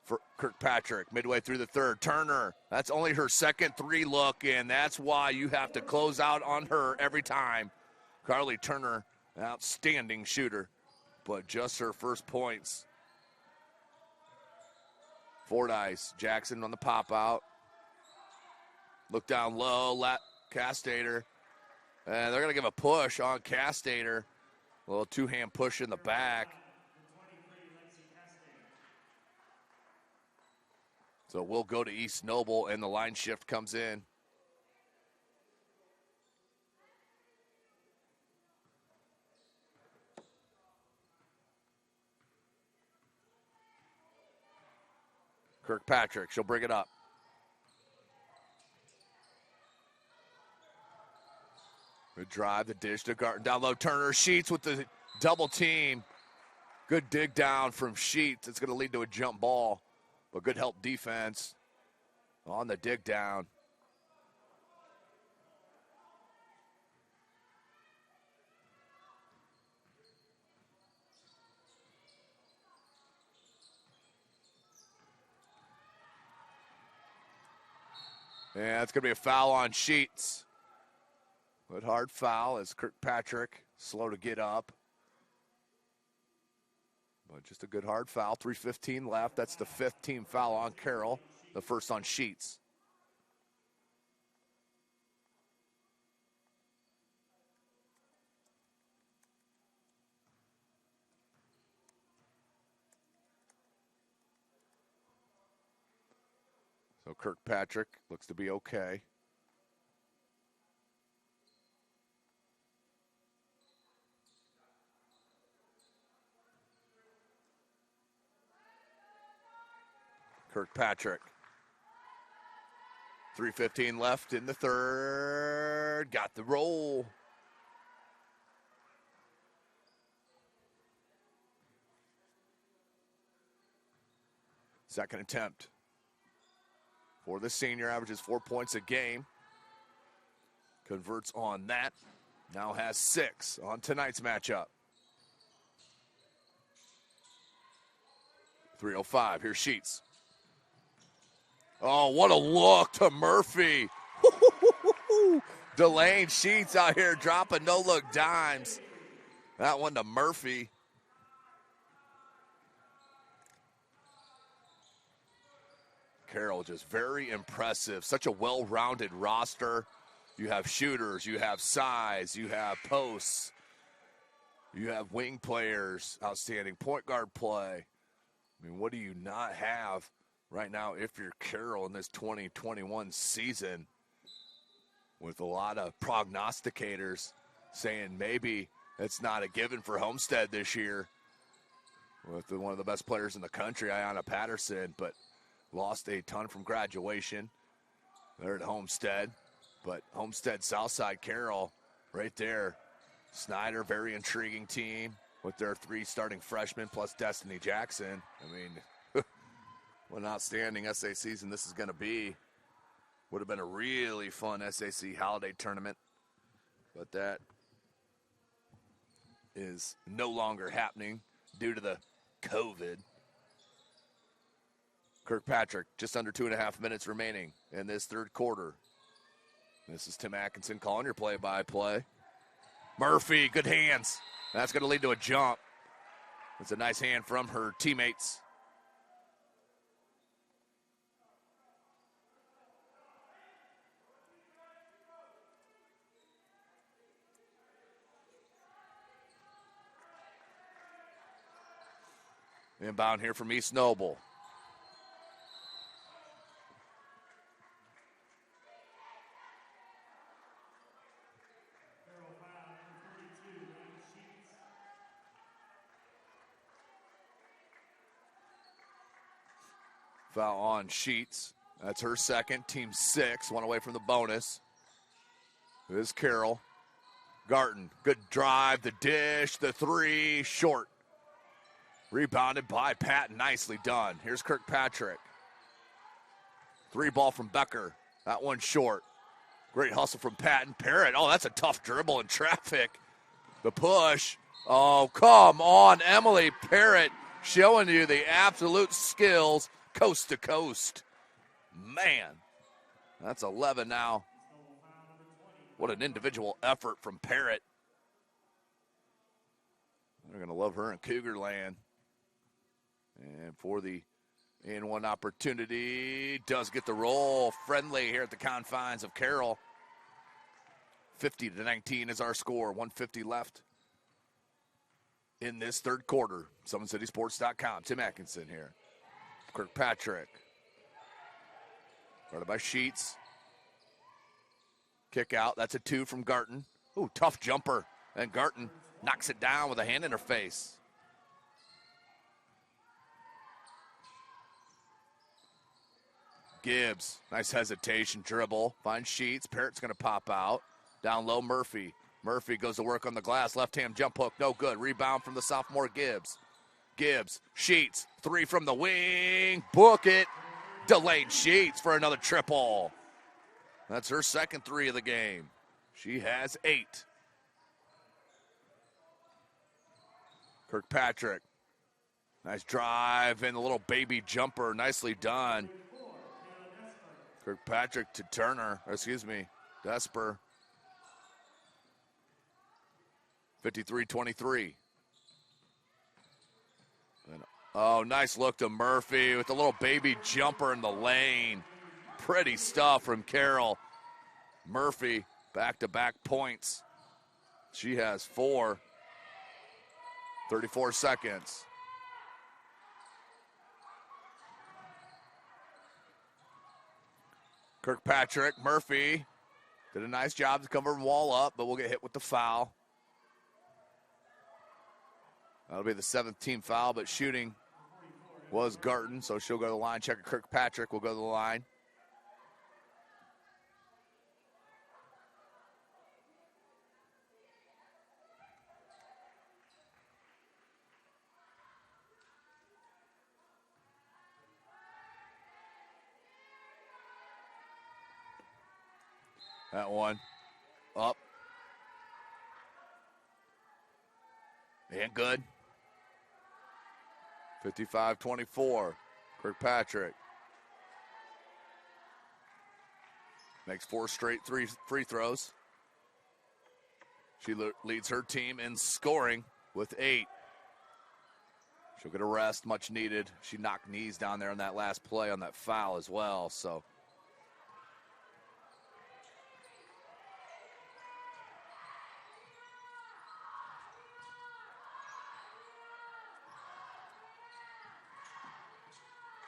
For Kirkpatrick, midway through the third. Turner, that's only her second 3 look, and that's why you have to close out on her every time. Carly Turner, an outstanding shooter, but just her first points Fordyce, Jackson on the pop out. Look down low, Castater. And they're going to give a push on Castater. A little two-hand push in the back. So we'll go to East Noble, and the line shift comes in. Kirkpatrick, she'll bring it up. Good drive, the dish to Garten. Down low, Turner. Sheets with the double team. Good dig down from Sheets. It's going to lead to a jump ball, but good help defense on the dig down. And it's going to be a foul on Sheets. Good hard foul as Kirkpatrick slow to get up. But just a good hard foul. 3:15 left. That's the 5th team foul on Carroll. The first on Sheets. So Kirkpatrick looks to be okay. Kirkpatrick. 3:15 left in the third. Got the roll. Second attempt for the senior. Averages 4 points a game. Converts on that. Now has 6 on tonight's matchup. 3:05. Here's Sheets. Oh, what a look to Murphy. Delane Sheets out here dropping no-look dimes. That one to Murphy. Carroll just very impressive. Such a well-rounded roster. You have shooters, you have size, you have posts, you have wing players, outstanding point guard play. I mean, what do you not have right now if you're Carroll in this 2021 season, with a lot of prognosticators saying maybe it's not a given for Homestead this year with one of the best players in the country, Ayanna Patterson, but lost a ton from graduation. They're at Homestead, but Homestead Southside Carroll right there. Snyder, very intriguing team with their 3 starting freshmen plus Destiny Jackson. I mean, what an outstanding SAC season this is going to be. Would have been a really fun SAC holiday tournament, but that is no longer happening due to the COVID. Kirkpatrick, just under 2.5 minutes remaining in this third quarter. This is Tim Atkinson calling your play-by-play. Murphy, good hands. That's going to lead to a jump. It's a nice hand from her teammates. Inbound here from East Noble. Foul on Sheets. That's her second. Team 6, one away from the bonus. This is Carroll. Garten, good drive, the dish, the 3, short. Rebounded by Patton, nicely done. Here's Kirkpatrick. 3 ball from Becker. That one short. Great hustle from Patton. Parrott, oh, that's a tough dribble in traffic. The push. Oh, come on, Emily Parrott showing you the absolute skills coast to coast. Man, that's 11 now. What an individual effort from Parrott. They're going to love her in Cougar Land. And for the In one opportunity, does get the roll. Friendly here at the confines of Carroll. 50-19 is our score. 150 left in this third quarter. SummitCitySports.com. Tim Atkinson here. Kirkpatrick. Guarded by Sheets. Kick out. That's a 2 from Garton. Ooh, tough jumper. And Garton knocks it down with a hand in her face. Gibbs, nice hesitation, dribble, finds Sheets. Parrott's going to pop out. Down low, Murphy. Murphy goes to work on the glass. Left-hand jump hook, no good. Rebound from the sophomore Gibbs. Gibbs, Sheets, 3 from the wing. Book it. Delayed Sheets for another triple. That's her second 3 of the game. She has 8. Kirkpatrick. Nice drive and a little baby jumper. Nicely done. Kirkpatrick to Turner. Desper. 53-23. Oh, nice look to Murphy with a little baby jumper in the lane. Pretty stuff from Carroll. Murphy, back-to-back points. She has 4. 34 seconds. Kirkpatrick, Murphy did a nice job to cover and wall up, but we'll get hit with the foul. That'll be the 7th team foul, but shooting was Garton, so she'll go to the line. Checker Kirkpatrick will go to the line. That one up and good. 55-24. Kirkpatrick makes 4 straight free throws. She leads her team in scoring with 8. She'll get a rest, much needed. She knocked knees down there on that last play on that foul as well, so.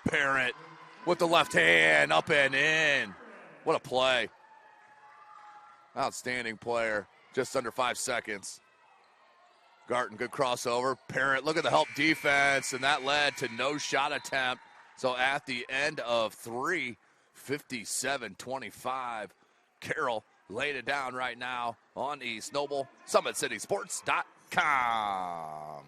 Parrott with the left hand, up and in. What a play. Outstanding player. Just under 5 seconds. Garton, good crossover. Parrott, look at the help defense, and that led to no shot attempt. So at the end of 3, 57-25. Carroll laid it down right now on East Noble. SummitCitySports.com.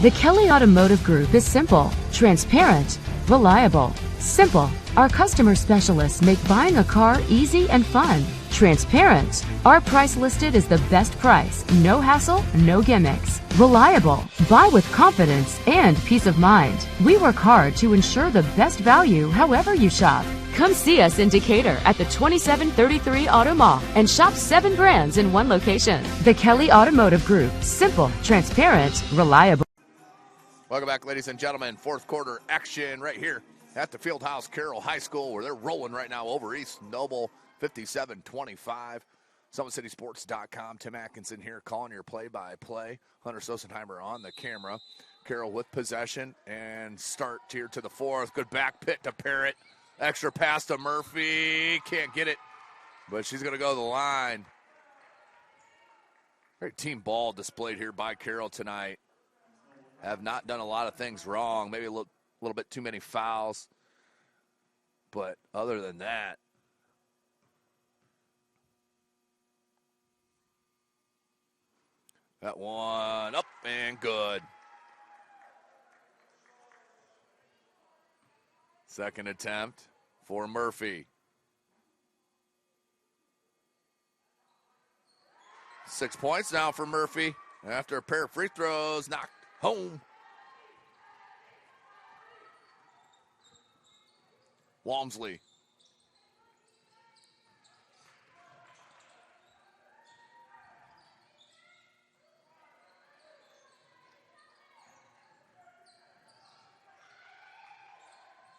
The Kelly Automotive Group is simple, transparent, reliable. Simple. Our customer specialists make buying a car easy and fun. Transparent. Our price listed is the best price. No hassle, no gimmicks. Reliable. Buy with confidence and peace of mind. We work hard to ensure the best value however you shop. Come see us in Decatur at the 2733 Auto Mall and shop 7 brands in one location. The Kelly Automotive Group. Simple, transparent, reliable. Welcome back, ladies and gentlemen. Fourth quarter action right here at the Fieldhouse Carroll High School, where they're rolling right now over East Noble, 57-25. SummitCitySports.com. Tim Atkinson here calling your play-by-play. Hunter Sosenheimer on the camera. Carroll with possession and start here to the fourth. Good back pit to Parrott. Extra pass to Murphy. Can't get it, but she's going to go to the line. Great team ball displayed here by Carroll tonight. Have not done a lot of things wrong. Maybe a little bit too many fouls. But other than that, that one up and good. Second attempt for Murphy. 6 points now for Murphy after a pair of free throws knocked home. Walmsley.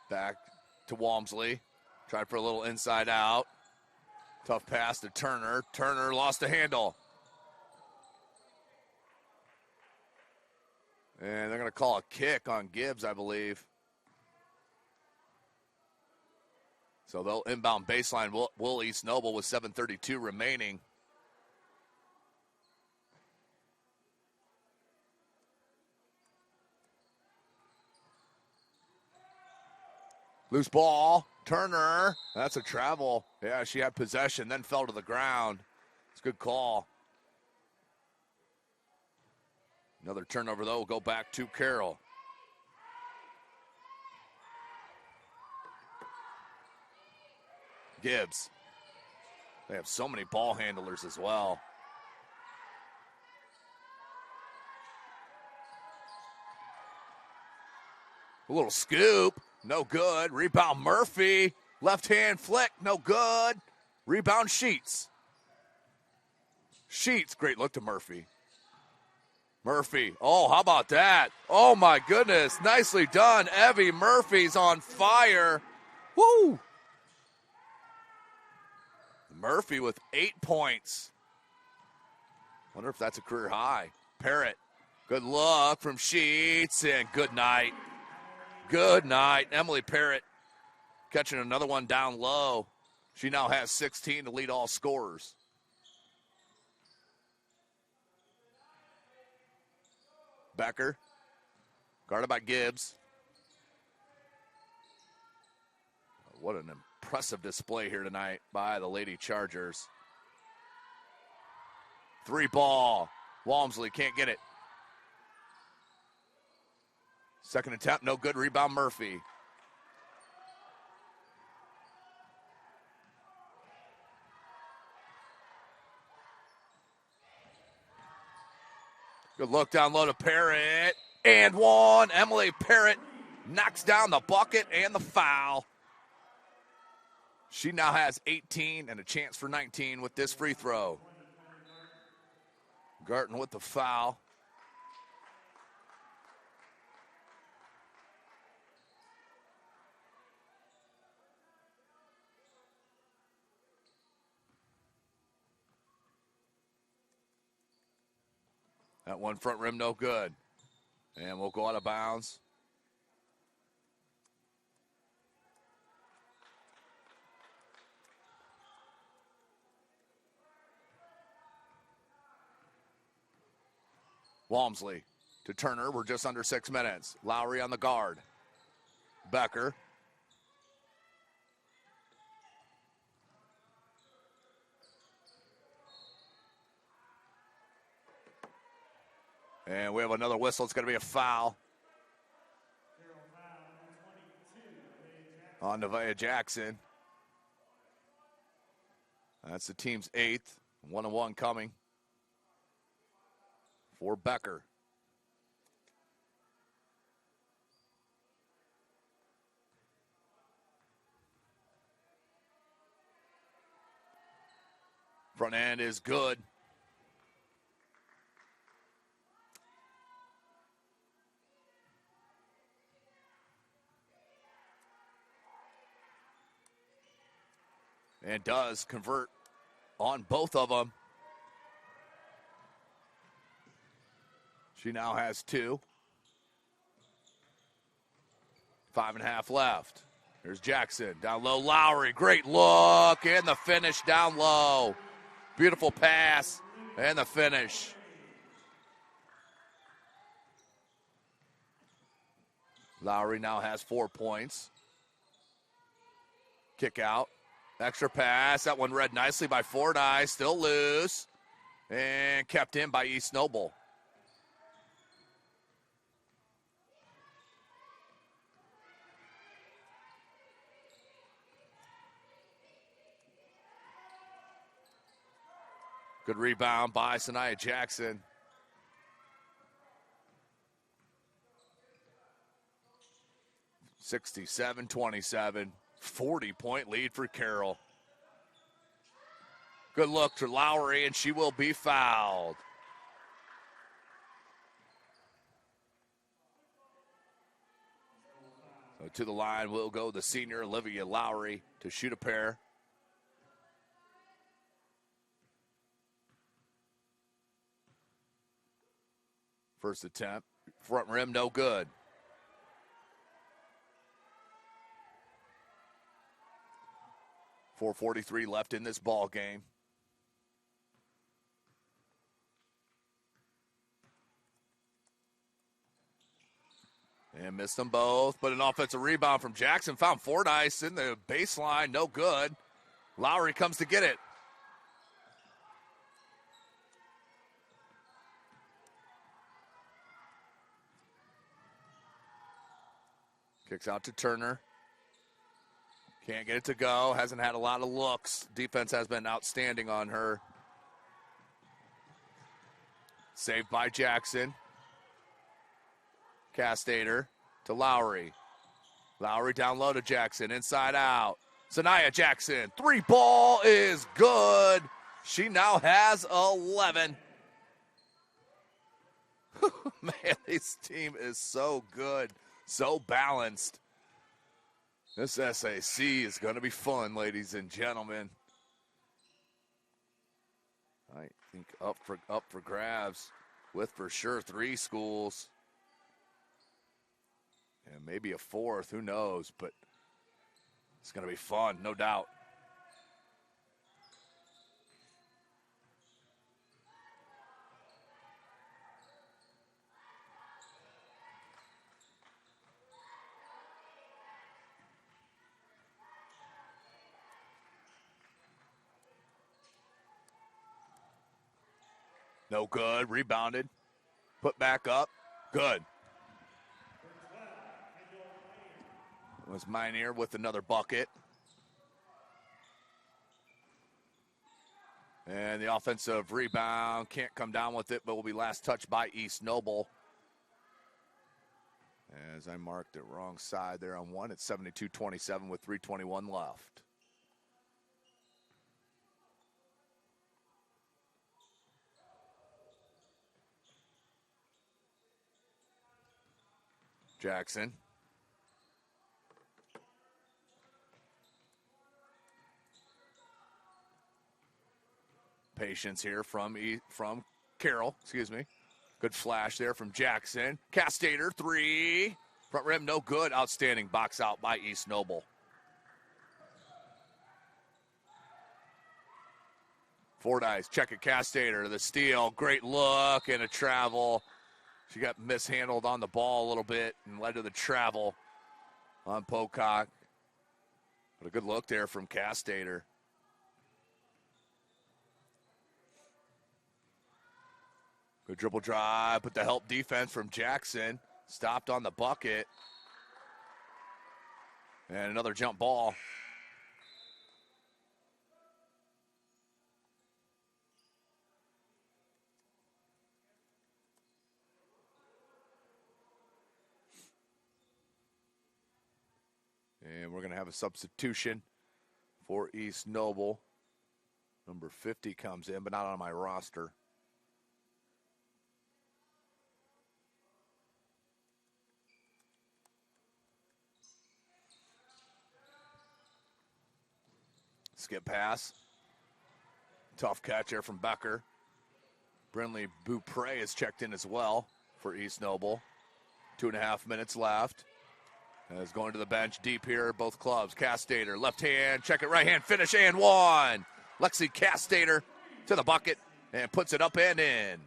Back to Walmsley. Tried for a little inside out. Tough pass to Turner. Turner lost the handle. And they're going to call a kick on Gibbs, I believe. So they'll inbound baseline. Will East Noble with 7:32 remaining. Loose ball. Turner. That's a travel. Yeah, she had possession, then fell to the ground. It's a good call. Another turnover, though, will go back to Carroll. Gibbs. They have so many ball handlers as well. A little scoop. No good. Rebound Murphy. Left hand flick. No good. Rebound Sheets. Sheets. Great look to Murphy. Murphy. Oh, how about that? Oh, my goodness. Nicely done. Evie Murphy's on fire. Woo! Murphy with 8 points. Wonder if that's a career high. Parrott. Good look from Sheets, and good night. Good night. Emily Parrott catching another one down low. She now has 16 to lead all scorers. Becker, guarded by Gibbs. What an impressive display here tonight by the Lady Chargers. 3 ball. Walmsley can't get it. Second attempt, no good. Rebound Murphy. Good look down low to Parrott. And one. Emily Parrott knocks down the bucket and the foul. She now has 18 and a chance for 19 with this free throw. Garton with the foul. That one front rim, no good. And we'll go out of bounds. Walmsley to Turner. We're just under 6 minutes. Lowry on the guard. Becker. And we have another whistle. It's going to be a foul on Nevaeh Jackson. That's the team's 8th. 1-1 coming for Becker. Front end is good. And does convert on both of them. She now has 2. 5.5 left. There's Jackson. Down low, Lowry. Great look. And the finish down low. Beautiful pass. And the finish. Lowry now has 4 points. Kick out. Extra pass. That one read nicely by Fordyce. Still loose. And kept in by East Noble. Good rebound by Sanaya Jackson. (67-27), 40-point lead for Carroll. Good look to Lowry, and she will be fouled. So to the line will go the senior Olivia Lowry to shoot a pair. First attempt, front rim, no good. .443 left in this ball game. And missed them both, but an offensive rebound from Jackson. Found Fordyce in the baseline, no good. Lowry comes to get it. Kicks out to Turner. Can't get it to go. Hasn't had a lot of looks. Defense has been outstanding on her. Saved by Jackson. Castater to Lowry. Lowry down low to Jackson. Inside out. Sanaya Jackson. 3-ball is good. She now has 11. Man, this team is so good. So balanced. This SAC is going to be fun, ladies and gentlemen. I think up for grabs with for sure 3 schools. And maybe a 4th, who knows, but it's going to be fun, no doubt. No good. Rebounded. Put back up. Good. It was Minear with another bucket. And the offensive rebound can't come down with it, but will be last touched by East Noble. As I marked it wrong side there on one, it's 72-27 with 3:21 left. Jackson. Patience here from Carroll, excuse me. Good flash there from Jackson. Castater, 3. Front rim, no good. Outstanding box out by East Noble. Fordyce, check it, Castater, the steal. Great look and a travel. She got mishandled on the ball a little bit and led to the travel on Pocock. But a good look there from Castater. Good dribble drive, but the help defense from Jackson. Stopped on the bucket. And another jump ball. And we're going to have a substitution for East Noble. Number 50 comes in, but not on my roster. Skip pass. Tough catch there from Becker. Brinley Beaupre is checked in as well for East Noble. 2.5 minutes left. Is going to the bench deep here, both clubs. Castater, left hand, check it, right hand, finish, and one. Lexi Castater to the bucket and puts it up and in.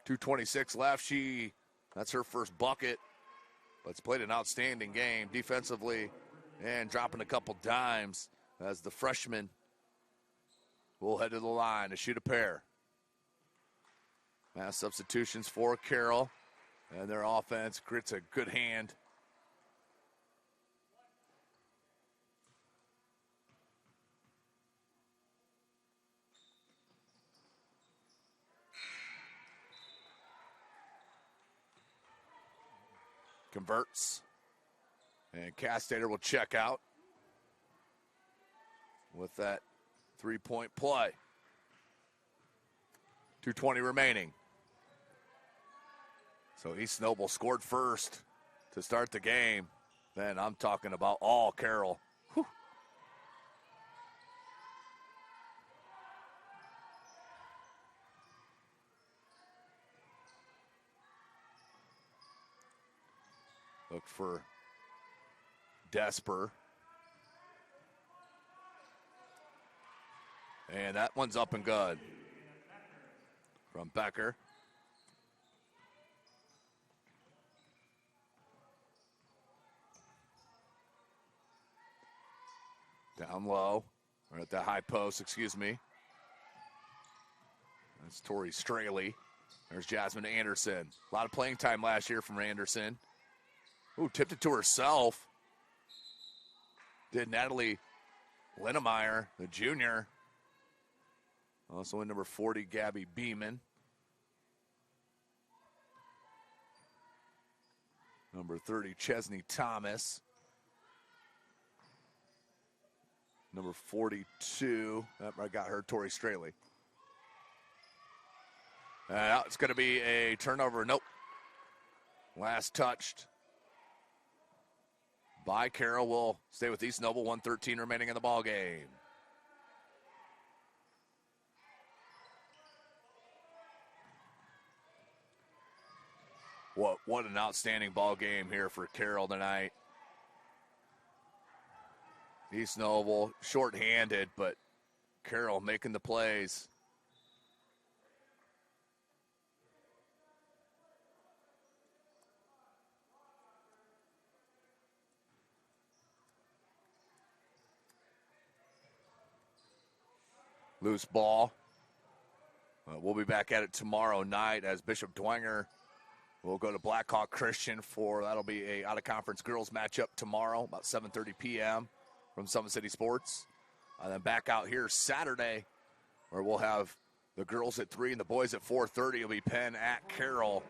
2:26 left. That's her first bucket, but it's played an outstanding game defensively and dropping a couple dimes as the freshman will head to the line to shoot a pair. Mass substitutions for Carroll, and their offense gets a good hand. converts. And Castater will check out with that three-point play. 2:20 remaining. So East Noble scored first to start the game. Then I'm talking about all Carroll. Whew. Look for Desper. And that one's up and good from Becker. Down low, or at the high post, excuse me. That's Tori Straley. There's Jasmine Anderson. A lot of playing time last year from Anderson. Ooh, tipped it to herself. Did Natalie Linnemeyer, the junior. Also in number 40, Gabby Beeman. Number 30, Chesney Thomas. Number 42, I got her, Tori Straley. It's going to be a turnover. Nope. Last touched by Carroll. Will stay with East Noble. 1:13 remaining in the ball game. What an outstanding ball game here for Carroll tonight. East Noble shorthanded, but Carroll making the plays. Loose ball. We'll be back at it tomorrow night as Bishop Dwenger will go to Blackhawk Christian for, that'll be a out-of-conference girls matchup tomorrow, about 7:30 p.m. from Summit City Sports. And then back out here Saturday, where we'll have the girls at 3 and the boys at 4:30. It'll be Penn at Carroll.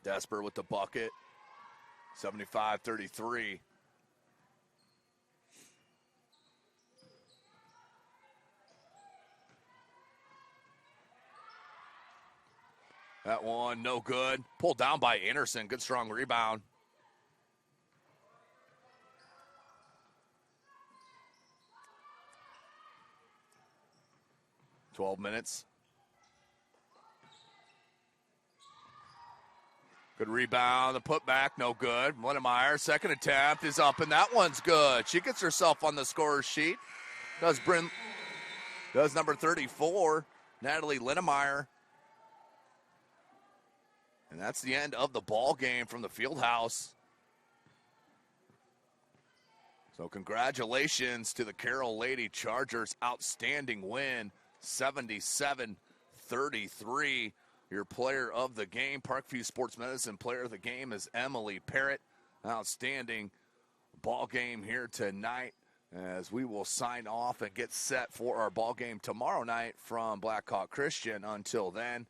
Desper with the bucket, 75-33. That one, no good. Pulled down by Anderson. Good, strong rebound. $12 minutes. Good rebound. The putback, no good. Linnemeyer, second attempt is up, and that one's good. She gets herself on the scorer's sheet. Does number 34, Natalie Linnemeyer. And that's the end of the ball game from the Fieldhouse. So congratulations to the Carroll Lady Chargers. Outstanding win, 77-33. Your player of the game, Parkview Sports Medicine player of the game is Emily Parrott. Outstanding ball game here tonight as we will sign off and get set for our ball game tomorrow night from Blackhawk Christian. Until then,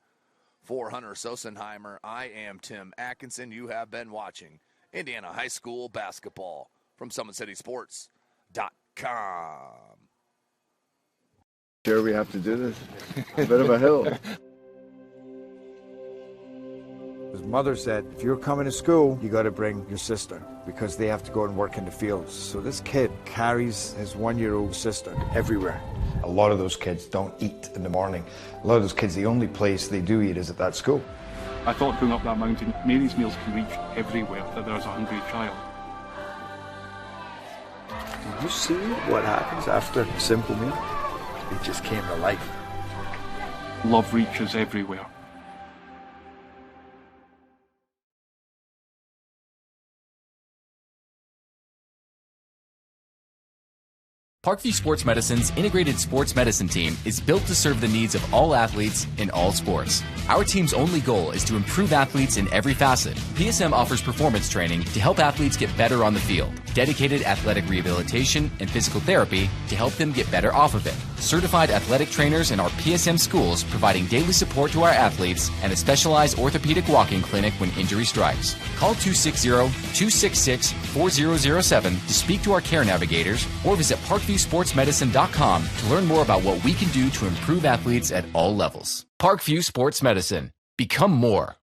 for Hunter Sosenheimer, I am Tim Atkinson. You have been watching Indiana High School basketball from SummitCitySports.com. Sure, we have to do this. A bit of a hill. His mother said, if you're coming to school, you got to bring your sister because they have to go and work in the fields. So this kid carries his 1-year-old sister everywhere. A lot of those kids don't eat in the morning. A lot of those kids, the only place they do eat is at that school. I thought going up that mountain, Mary's meals can reach everywhere that there's a hungry child. Did you see what happens after a simple meal? It just came to life. Love reaches everywhere. Parkview Sports Medicine's integrated sports medicine team is built to serve the needs of all athletes in all sports. Our team's only goal is to improve athletes in every facet. PSM offers performance training to help athletes get better on the field, dedicated athletic rehabilitation and physical therapy to help them get better off of it, certified athletic trainers in our PSM schools providing daily support to our athletes, and a specialized orthopedic walking clinic when injury strikes. Call 260-266-4007 to speak to our care navigators or visit parkviewsportsmedicine.com to learn more about what we can do to improve athletes at all levels. Parkview Sports Medicine. Become more.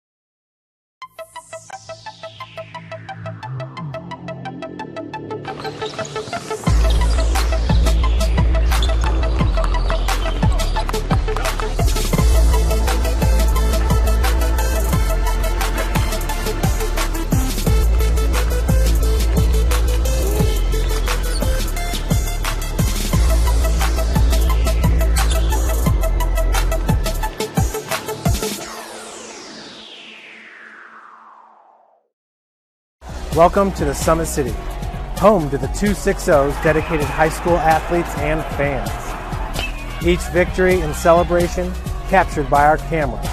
Welcome to the Summit City, home to the 260's dedicated high school athletes and fans. Each victory and celebration captured by our cameras.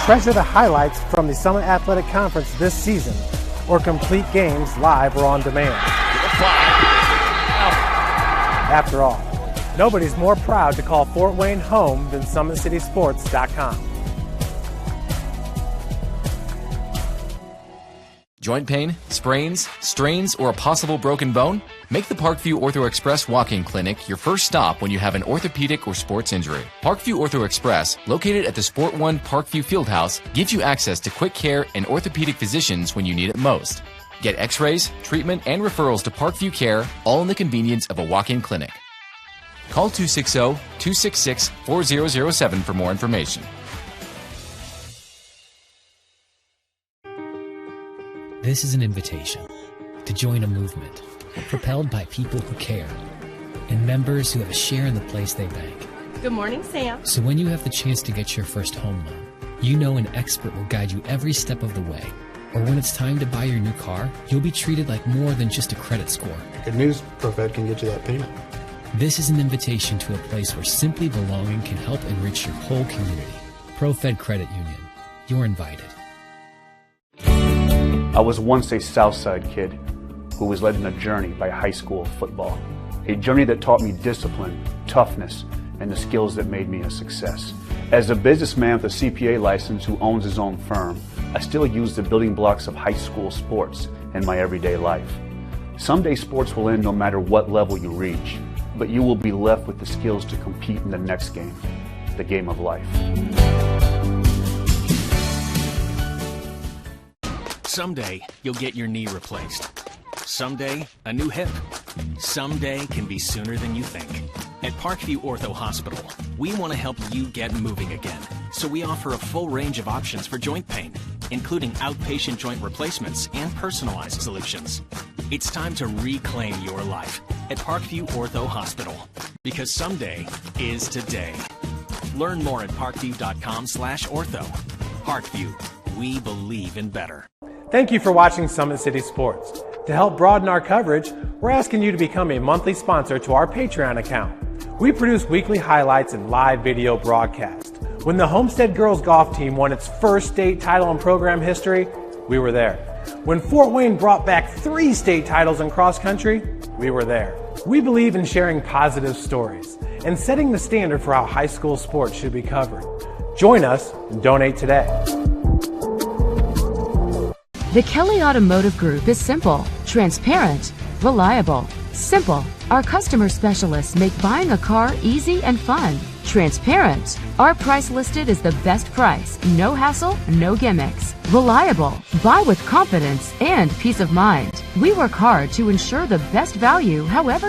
Treasure the highlights from the Summit Athletic Conference this season, or complete games live or on demand. After all, nobody's more proud to call Fort Wayne home than SummitCitySports.com. Joint pain, sprains, strains, or a possible broken bone? Make the Parkview Ortho Express walk-in clinic your first stop when you have an orthopedic or sports injury. Parkview Ortho Express, located at the Sport One Parkview Fieldhouse, gives you access to quick care and orthopedic physicians when you need it most. Get x-rays, treatment, and referrals to Parkview Care, all in the convenience of a walk-in clinic. Call 260-266-4007 for more information. This is an invitation to join a movement propelled by people who care and members who have a share in the place they bank. Good morning, Sam. So when you have the chance to get your first home loan, you know an expert will guide you every step of the way. Or when it's time to buy your new car, you'll be treated like more than just a credit score. Good news, ProFed can get you that payment. This is an invitation to a place where simply belonging can help enrich your whole community. ProFed Credit Union. You're invited. I was once a Southside kid who was led on a journey by high school football. A journey that taught me discipline, toughness, and the skills that made me a success. As a businessman with a CPA license who owns his own firm, I still use the building blocks of high school sports in my everyday life. Someday sports will end no matter what level you reach, but you will be left with the skills to compete in the next game, the game of life. Someday, you'll get your knee replaced. Someday, a new hip. Someday can be sooner than you think. At Parkview Ortho Hospital, we want to help you get moving again. So we offer a full range of options for joint pain, including outpatient joint replacements and personalized solutions. It's time to reclaim your life at Parkview Ortho Hospital, because someday is today. Learn more at parkview.com/ortho. Parkview, we believe in better. Thank you for watching Summit City Sports. To help broaden our coverage, we're asking you to become a monthly sponsor to our Patreon account. We produce weekly highlights and live video broadcasts. When the Homestead girls golf team won its first state title in program history, we were there. When Fort Wayne brought back 3 state titles in cross country, we were there. We believe in sharing positive stories and setting the standard for how high school sports should be covered. Join us and donate today. The Kelly Automotive Group is simple, transparent, reliable. Simple. Our customer specialists make buying a car easy and fun. Transparent. Our price listed is the best price. No hassle, no gimmicks. Reliable. Buy with confidence and peace of mind. We work hard to ensure the best value however